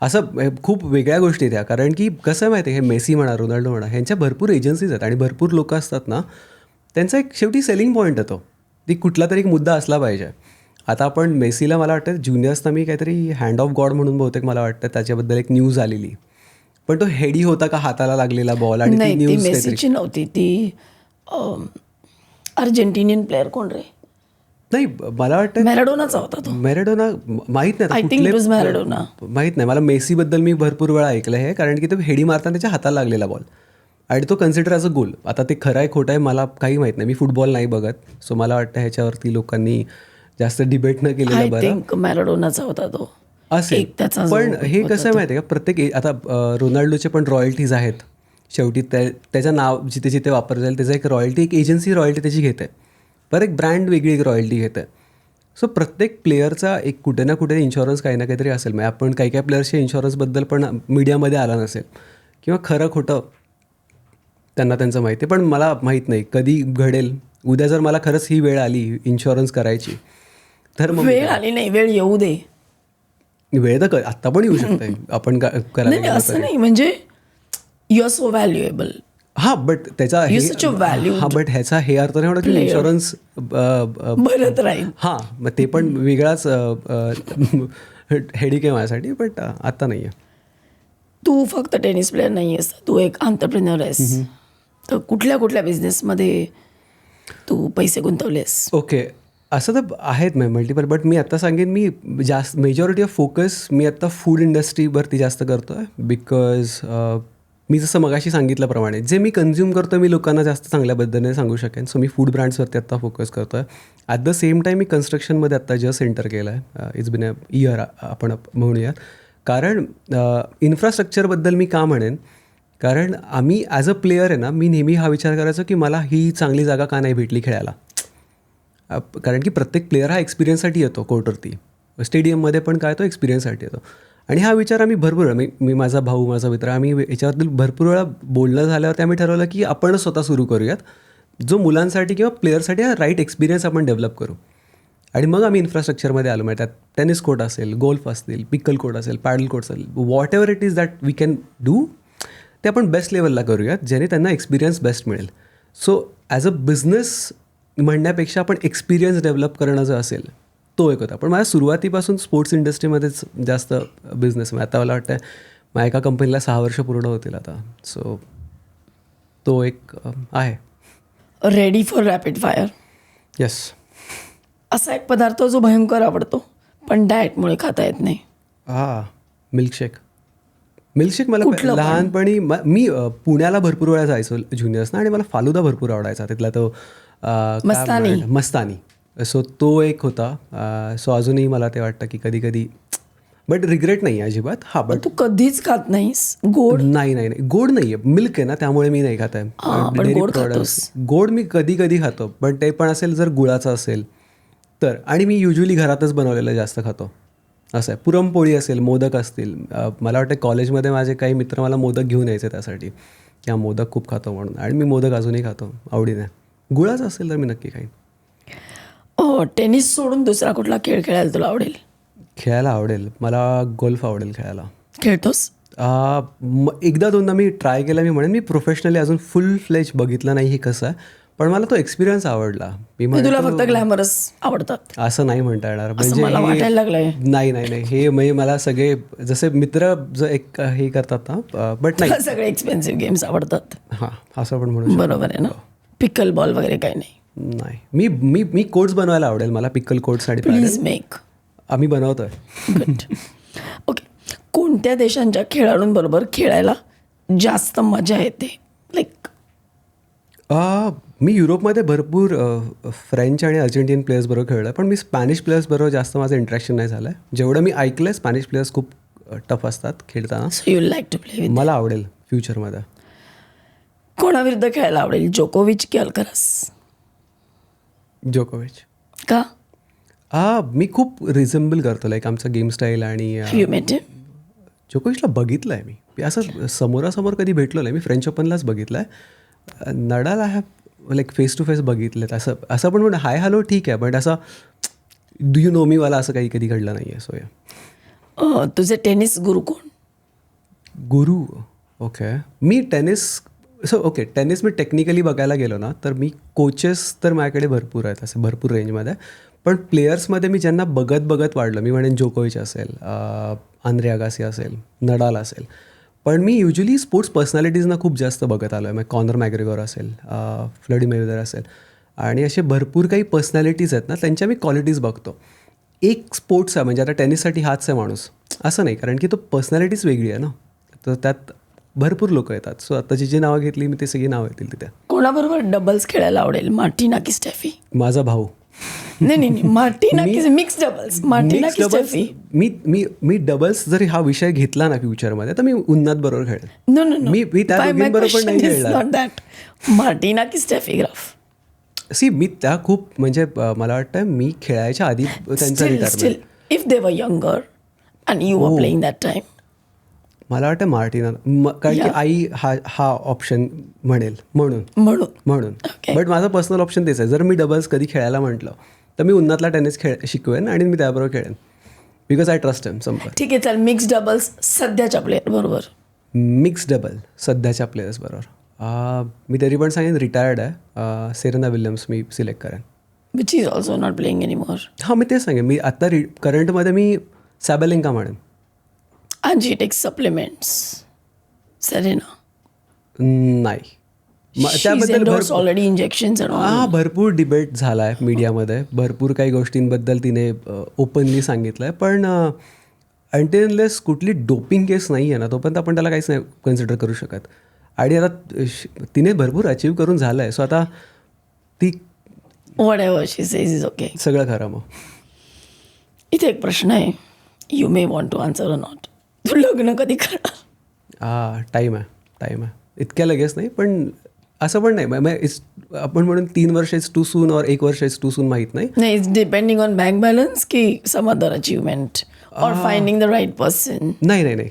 असं खूप वेगळ्या गोष्टी त्या. कारण की कसं माहिती आहे, हे मेसी म्हणा रोनाल्डो म्हणा ह्यांच्या भरपूर एजन्सीज आहेत आणि भरपूर लोक असतात ना, त्यांचा एक शेवटी सेलिंग पॉईंट येतो, ती कुठला तरी एक मुद्दा असला पाहिजे. आता आपण मेसीला मला वाटतं ज्युनियर्सना मी काहीतरी हँड ऑफ गॉड म्हणून बहुतेक मला वाटतं त्याच्याबद्दल एक न्यूज आलेली, पण तो हेडी होता का हाताला लागलेला बॉल, आणि ती न्यूज मेसीची नव्हती, ती अर्जेंटिनियन प्लेअर कोण रे, नाही मला वाटतं मॅराडोनाचा होता तो. मॅराडोना माहीत नाही, माहीत नाही मला. मेसीबद्दल मी भरपूर वेळा ऐकलं आहे, कारण की तो हेडी मारताना त्याच्या हाताला लागलेला बॉल आणि तो कन्सिडर ॲज अ गोल. आता ते खरं आहे खोटं आहे मला काही माहीत नाही, मी फुटबॉल नाही बघत. सो मला वाटतं ह्याच्यावरती लोकांनी जास्त डिबेट न केलेलं बरं. मॅराडोनाचा होता तो असेल. पण हे कसं आहे माहिती आहे का, प्रत्येक आता रोनाल्डोचे पण रॉयल्टीज आहेत. शेवटी त्याचं नाव जिथे जिथे वापर जाईल त्याचं एक रॉयल्टी, एक एजन्सी रॉयल्टी त्याची घेते, पर एक ब्रँड वेगळी एक रॉयल्टी घेते. सो प्रत्येक प्लेअरचा एक कुठे ना कुठे इन्शुरन्स काही ना काहीतरी असेल. म्हणजे आपण काही प्लेअर्सच्या इन्शुरन्सबद्दल पण मीडियामध्ये आला नसेल किंवा खरं खोटं त्यांना त्यांचं माहिती आहे, पण मला माहीत नाही कधी घडेल. उद्या जर मला खरंच ही वेळ आली इन्शुरन्स करायची तर मग वेळ आली नाही, वेळ येऊ दे. वेळ तर आत्ता पण येऊ शकते आपण करायला, असं नाही म्हणजे यू आर सो व्हॅल्युएबल. हा बट त्याचा हा बट ह्याचा हे अर्थ नाही होणार की इन्शुरन्स भरत राहील. हां, मग ते पण वेगळाच हेडिक आहे माझ्यासाठी, बट आता नाही आहे. तू फक्त टेनिस प्लेअर नाही आहेस, तू एक एंटरप्रेन्योर आहेस. तर कुठल्या कुठल्या बिझनेसमध्ये तू पैसे गुंतवलेस? ओके, असं तर आहेत मल्टिपल, बट मी आत्ता सांगेन मी जास्त मेजॉरिटी ऑफ फोकस मी आत्ता फूड इंडस्ट्रीवरती जास्त करतो आहे. बिकॉज मी जसं मगाशी सांगितल्याप्रमाणे जे मी कन्झ्युम करतो मी लोकांना जास्त चांगल्या पद्धतीने सांगू शकेन. सो मी फूड ब्रँड्सवरती आत्ता फोकस करतो आहे. ॲट द सेम टाईम मी कन्स्ट्रक्शनमध्ये आत्ता जस्ट एंटर केलं आहे. इट्स बिन अ इयर आपण म्हणूयात. कारण इन्फ्रास्ट्रक्चरबद्दल मी का म्हणेन, कारण आम्ही ॲज अ प्लेयर आहे ना, मी नेहमी हा विचार करायचो की मला ही चांगली जागा का नाही भेटली खेळायला. कारण की प्रत्येक प्लेयर हा एक्सपिरियन्ससाठी येतो कोर्टवरती. स्टेडियममध्ये पण काय तो एक्सपिरियन्ससाठी येतो. आणि हा विचार आम्ही भरपूर वेळा मी माझा भाऊ माझा मित्र आम्ही याच्याबद्दल भरपूर वेळा बोलणं झाल्यावरती आम्ही ठरवलं की आपणच स्वतः सुरू करूयात, जो मुलांसाठी किंवा प्लेयरसाठी हा राईट एक्सपिरियन्स आपण डेव्हलप करू. आणि मग आम्ही इन्फ्रास्ट्रक्चरमध्ये आलो. म्हणजे त्यात टेनिस कोर्ट असेल, गोल्फ असतील, पिकल कोर्ट असेल, पॅडल कोर्ट असेल, whatever it is that we can do, ते आपण बेस्ट लेवलला करूयात ज्याने त्यांना एक्सपिरियन्स बेस्ट मिळेल. सो ॲज अ बिझनेस म्हणण्यापेक्षा आपण एक्सपिरियन्स डेव्हलप करणं जर असेल तो एक होता. पण माझ्या सुरुवातीपासून स्पोर्ट्स इंडस्ट्रीमध्येच जास्त बिझनेस. आता मला वाटतं माझ्या एका कंपनीला 6 वर्ष पूर्ण होतील आता. सो तो एक आहे. Ready for rapid fire. Yes. असा एक पदार्थ जो भयंकर आवडतो पण डाएटमुळे खाता येत नाही. मिल्कशेक. मला लहानपणी मी पुण्याला भरपूर वेळा जायचो ज्युनियर्सना आणि मला फालुदा भरपूर आवडायचा. तिथला तो मस्तानी. सो तो एक होता. सो अजूनही मला ते वाटतं की कधी कधी, बट रिग्रेट नाही अजिबात. बट तू कधीच खात नाहीस गोड? नाही गोड नाही आहे, मिल्क आहे ना त्यामुळे मी नाही खात आहे. गोड मी कधी कधी खातो, पण ते पण असेल जर गुळाचं असेल तर. आणि मी युजली घरातच बनवलेलं जास्त खातो. असं आहे. पुरणपोळी असेल, मोदक असतील. मला वाटतं कॉलेजमध्ये माझे काही मित्र मला मोदक घेऊन यायचे त्यासाठी की हा मोदक खूप खातो म्हणून. आणि मी मोदक अजूनही खातो आवडीने. गुळाचं असेल तर मी नक्की खाईन. टेनिस सोडून दुसरा कुठला खेळ खेळायला तुला आवडेल? खेळायला आवडेल मला. गोल्फ आवडेल खेळायला. खेळतोस? एकदा दोनदा मी ट्राय केला. मी म्हणेन मी प्रोफेशनली अजून फुल फ्लेज बघितलं नाही हे कसं आहे, पण मला तो एक्सपिरियन्स आवडला. तुला फक्त ग्लॅमरस आवडतात असं नाही म्हणता येणार. म्हणजे हे म्हणजे मला सगळे जसे मित्र एक हे करतात ना, बट नाही सगळे एक्सपेन्सिव्ह गेम्स आवडतात. हां, असं पण म्हणू. बरोबर आहे ना. पिकल बॉल वगैरे काही नाही? मी कोर्ट्स बनवायला आवडेल मला. पिकल कोर्ट्स आणि प्लीज मेक. आम्ही बनवतोय. ओके. कोणत्या देशांच्या खेळाडूंबरोबर खेळायला जास्त मजा येते? लाईक मी युरोपमध्ये भरपूर फ्रेंच आणि अर्जेंटियन प्लेयर्स बरोबर खेळलो आहे, पण मी स्पॅनिश प्लेयर्स बरोबर जास्त माझं इंटरॅक्शन नाही झालं आहे. जेवढं मी ऐकलं आहे स्पॅनिश प्लेयर्स खूप टफ असतात खेळताना. So you like to play with? मला आवडेल फ्युचरमध्ये. कोणाविरुद्ध खेळायला आवडेल, जोकोविच की अल्करास? जोकोविच. का? मी खूप रिझेंबल करतो लाईक आमचं गेम स्टाईल. आणि जोकोविचला बघितलं आहे मी असं समोरासमोर कधी भेटलो नाही. मी फ्रेंच ओपनलाच बघितलं आहे. Nadal I have like face to face बघितलं. असं पण म्हणून हाय हॅलो ठीक आहे, बट असं डू यू नो मी वाला असं काही कधी घडलं नाही आहे. सो या. तुझे टेनिस गुरु कोण? गुरु? ओके. मी टेनिस मी टेक्निकली बघायला गेलो ना तर मी कोचेस तर माझ्याकडे भरपूर आहेत असे भरपूर रेंजमध्ये. पण प्लेयर्समध्ये मी ज्यांना बघत वाढलं, मी म्हणेन जोकोविच असेल, आंद्रे अगासी असेल, नडाल असेल. पण मी युजली स्पोर्ट्स पर्सनॅलिटीजना खूप जास्त बघत आलो आहे. मग कॉनर मॅग्रेगॉर असेल, फ्लोयड मेवेदर असेल, आणि असे भरपूर काही पर्सनॅलिटीज आहेत ना, त्यांच्या मी क्वालिटीज बघतो. एक स्पोर्ट्स आहे म्हणजे आता टेनिससाठी हाच आहे माणूस असं नाही, कारण की तो पर्सनॅलिटीज वेगळी आहे ना, तर त्यात भरपूर लोक येतात. सो आताची जी नावं घेतली मी ते सगळी नावं येतील तिथे. कोणाबरोबर डबल्स खेळायला आवडेल, मार्टिना की स्टेफी? माझा भाऊ. नाही मार्टिना की मिक्स डबल्स? मार्टिना की स्टेफी? मी डबल्स जर हा विषय घेतला ना फ्युचरमध्ये तर मी उन्नाद बरोबर खेळेल. नो मी त्या दोघींबरोबर नाही खेळणार. मार्टिना की स्टेफी ग्राफ? मी त्या खूप म्हणजे मला वाटतं मी खेळायच्या आधी त्यांचा retirement. If they were younger and you were playing that time, मला वाटतं मार्टिना. कारण की आई हा ऑप्शन म्हणेल म्हणून. बट माझा पर्सनल ऑप्शन तेच आहे. जर मी डबल्स कधी खेळायला म्हटलं तर मी उन्नातला टेनिस शिकवेन आणि मी त्याबरोबर खेळेन, बिकॉज आय ट्रस्ट हिम. संपलं. ठीक आहे, चल. मिक्स डबल्स सध्याच्या प्लेयर बरोबर? मिक्स डबल सध्याच्या प्लेयर्स बरोबर मी तरी पण सांगेन रिटायर्ड आहे, सेरेना विल्यम्स मी सिलेक्ट करेन. Which is also not playing anymore. हां, मी तेच सांगेन. मी आत्ता करंटमध्ये मी सॅबेलेंका म्हणेन. And she takes supplements. Serena नाही त्याबद्दल ऑलरेडी इंजेक्शन भरपूर डिबेट झाला आहे मीडियामध्ये, भरपूर काही गोष्टींबद्दल तिने ओपनली सांगितलं आहे, पण अनटिललेस कुठली डोपिंग केस नाही आहे ना तोपर्यंत आपण त्याला काहीच नाही कन्सिडर करू शकत. आणि आता तिने भरपूर अचीव करून झालं आहे, सो आता ती whatever she says is okay. सगळं खरं. मग इथे एक प्रश्न आहे, you may want to answer or not. तू लग्न कधी करणार? टाईम आहे इतक्या लगेच नाही, पण असं पण नाही आपण म्हणून 3 वर्ष इज टू सून और 1 वर्ष इज टू सून माहीत नाही. नाही, it's depending on bank balance की some other achievement or finding the right person. नाही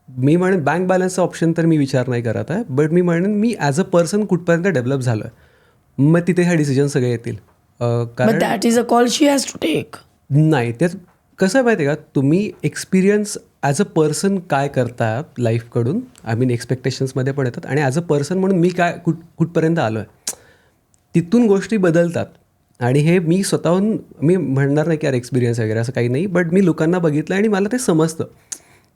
मी म्हणेन बँक बॅलन्सचा ऑप्शन तर मी विचार नाही करत आहे, बट मी म्हणेन मी ॲज अ पर्सन कुठपर्यंत डेव्हलप झालो आहे, मग तिथे ह्या डिसिजन सगळे येतील. कारण that is a call she has to take. नाही, त्यात कसं आहे माहिती आहे का, तुम्ही एक्सपिरियन्स ॲज अ पर्सन काय करता लाईफकडून, आय मीन एक्सपेक्टेशन्समध्ये पण येतात, आणि ॲज अ पर्सन म्हणून मी काय कुठपर्यंत आलो आहे तिथून गोष्टी बदलतात. आणि हे मी स्वतःहून मी म्हणणार नाही की यार एक्सपिरियन्स वगैरे असं काही नाही, बट मी लोकांना बघितलं आणि मला ते समजतं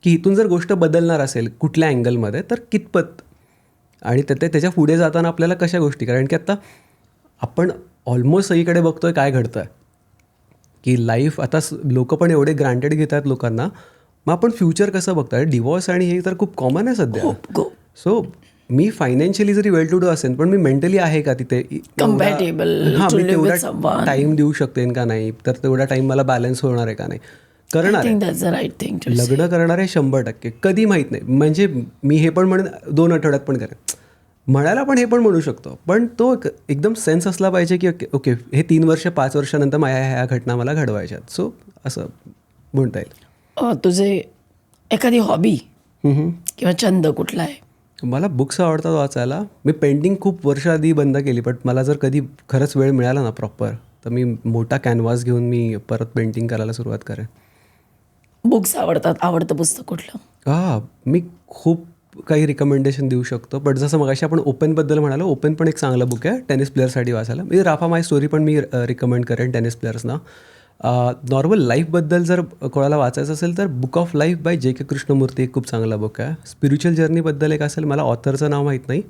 की इथून जर गोष्ट बदलणार असेल कुठल्या अँगलमध्ये तर कितपत, आणि त्याच्या पुढे जाताना आपल्याला कशा गोष्टी, कारण की आत्ता आपण ऑलमोस्ट सगळीकडे बघतोय काय घडतं आहे की लाईफ आता लोक पण एवढे ग्रांटेड घेतात लोकांना, मग आपण फ्युचर कसं बघतोय, डिवॉर्स आणि हे तर खूप कॉमन आहे सध्या. सो मी फायनान्शियली जरी वेल टू डू असेल पण मी मेंटली आहे का तिथे, कम्पॅटेबल, हां, मी तेवढा टाईम देऊ शकते का नाही, तर तेवढा टाईम मला बॅलन्स होणार आहे का नाही. करणार लग्न करणार आहे 100%, कधी माहीत नाही. म्हणजे मी हे पण म्हणेन 2 आठवड्यात पण करेन, म्हणायला पण हे पण म्हणू शकतो, पण तो एकदम सेन्स असला पाहिजे की ओके हे 3 वर्ष 5 वर्षानंतर माझ्या ह्या घटना मला घडवायच्यात. सो असं म्हणता येईल. तुझे एखादी हॉबी किंवा छंद कुठला आहे? मला बुक्स आवडतात वाचायला. मी पेंटिंग खूप वर्ष आधी बंद केली, बट मला जर कधी खरंच वेळ मिळाला ना प्रॉपर, तर मी मोठा कॅनव्हास घेऊन मी परत पेंटिंग करायला सुरुवात करेन. बुक्स आवडतात, आवडतं पुस्तक कुठलं? मी खूप काही रिकमेंडेशन देऊ शकतो, बट जसं मगाशी आपण ओपनबद्दल म्हणालो, ओपन पण एक चांगलं बुक आहे टेनिस प्लेयरसाठी वाचायला. मी राफा माय स्टोरी पण मी रिकमेंड करेन टेनिस प्लेयर्सना. नॉर्मल लाईफबद्दल जर कोणाला वाचायचं असेल तर book of life bye J.K. Krishnamurthy एक खूप चांगला बुक आहे. स्पिरिच्युअल जर्नीबद्दल एक असेल, मला ऑथरचं नाव माहीत नाही,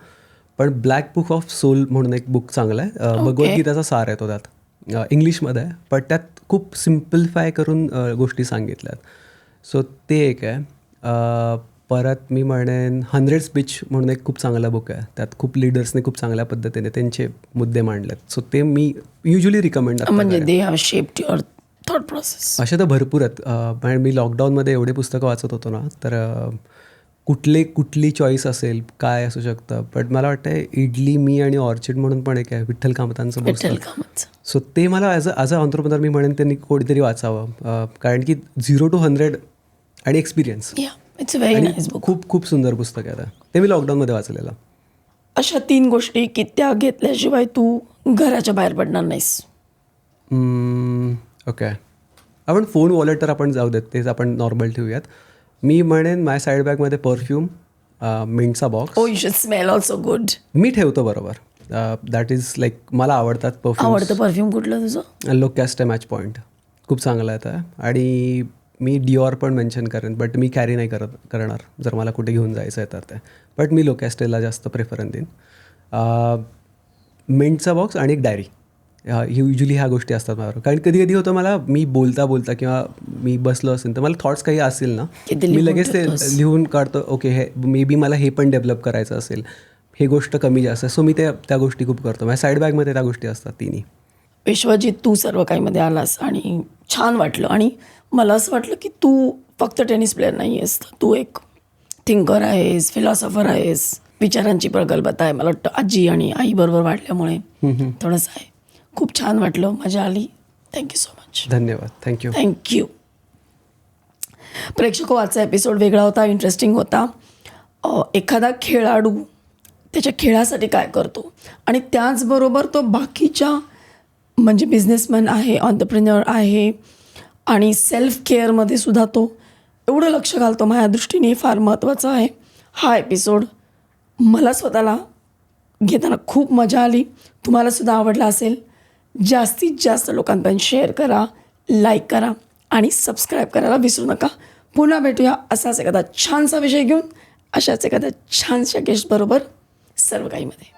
पण ब्लॅक बुक ऑफ सोल म्हणून एक बुक चांगला आहे. भगवद्गीताचा सार आहे तो, त्यात इंग्लिशमध्ये आहे, पण त्यात खूप सिम्पलिफाय करून गोष्टी सांगितल्यात. सो ते एक आहे. परत मी म्हणेन 100 स्पीच म्हणून एक खूप चांगला बुक आहे, त्यात खूप लिडर्सने खूप चांगल्या पद्धतीने त्यांचे मुद्दे मांडलेत. सो ते मी युजली रिकमेंड. म्हणजे they have shaped your thought process. अशा तर भरपूर आहेत. मी लॉकडाऊनमध्ये एवढे पुस्तकं वाचत होतो ना, तर कुठली चॉईस असेल काय असू शकतं, बट मला वाटतं इडली मी आणि ऑर्चिड म्हणून पण एक आहे विठ्ठल कामतांचं पुस्तक. सो ते मला ॲज अ ऑन्ट्रप्रेनर मी म्हणेन त्यांनी कोणीतरी वाचावं, कारण की 0 to 100 आणि एक्सपिरियन्स. खूप खूप सुंदर पुस्तक आहे ते, मी लॉकडाऊनमध्ये वाचलेलं. अशा 3 गोष्टी की त्या घेतल्याशिवाय तू घराच्या बाहेर पडणार नाहीस. ओके, आपण फोन वॉलेट तर आपण जाऊ देत, तेच आपण नॉर्मल ठेवूयात. मी म्हणेन माझ्या साईड बॅगमध्ये परफ्यूम, मिंटचा box. You should smell also good. मी ठेवतो बरोबर. दॅट इज लाईक मला आवडतात परफ्यूम. आवडतं परफ्यूम कुठलं तुझं? लोकॅस्टे मॅच पॉईंट खूप चांगला आहे. आणि मी डिओर पण मेन्शन करेन, बट मी कॅरी नाही करणार जर मला कुठे घेऊन जायचं आहे तर ते, बट मी लोकॅस्टेला जास्त प्रेफरन्स देईन. मिंटचा बॉक्स आणि एक डायरी, युजली ह्या गोष्टी असतात माझ्यावर. कारण कधी कधी होतं मला, मी बोलता किंवा मी बसलो असेल तर मला थॉट्स काही असतील ना, मी लगेच ते लिहून काढतो. ओके, हे मे बी मला हे पण डेव्हलप करायचं असेल, हे गोष्ट कमी जास्त, सो मी त्या गोष्टी खूप करतो. माझ्या साईड बॅगमध्ये त्या गोष्टी असतात तिन्ही. विश्वजित, तू सर्व काहीमध्ये आलास आणि छान वाटलं. आणि मला असं वाटलं की तू फक्त टेनिस प्लेअर नाही आहेस, तू एक थिंकर आहेस, फिलॉसॉफर आहेस, विचारांची प्रगल्भता आहे. मला वाटतं आजी आणि आईबरोबर वाढल्यामुळे थोडंसं आहे. खूप छान वाटलं, मजा आली. Thank you so much. धन्यवाद. थँक्यू. प्रेक्षको, आजचा एपिसोड वेगळा होता, इंटरेस्टिंग होता. एखादा खेळाडू त्याच्या खेळासाठी काय करतो आणि त्याचबरोबर तो बाकीच्या म्हणजे बिझनेसमॅन आहे, ऑन्टरप्रेन्युअर आहे आणि सेल्फ केअरमध्ये सुद्धा तो एवढं लक्ष घालतो, माझ्या दृष्टीने फार महत्त्वाचं आहे. हा एपिसोड मला स्वतःला घेताना खूप मजा आली. तुम्हालासुद्धा आवडला असेल. जास्तीत जास्त लोकांपर्यंत शेअर करा, लाईक करा आणि सबस्क्राईब करायला विसरू नका. पुन्हा भेटूया असाच एखादा छानसा विषय घेऊन. अशाच एखाद्या छानशा गेस्ट बरोबर सर्व काहीमध्ये.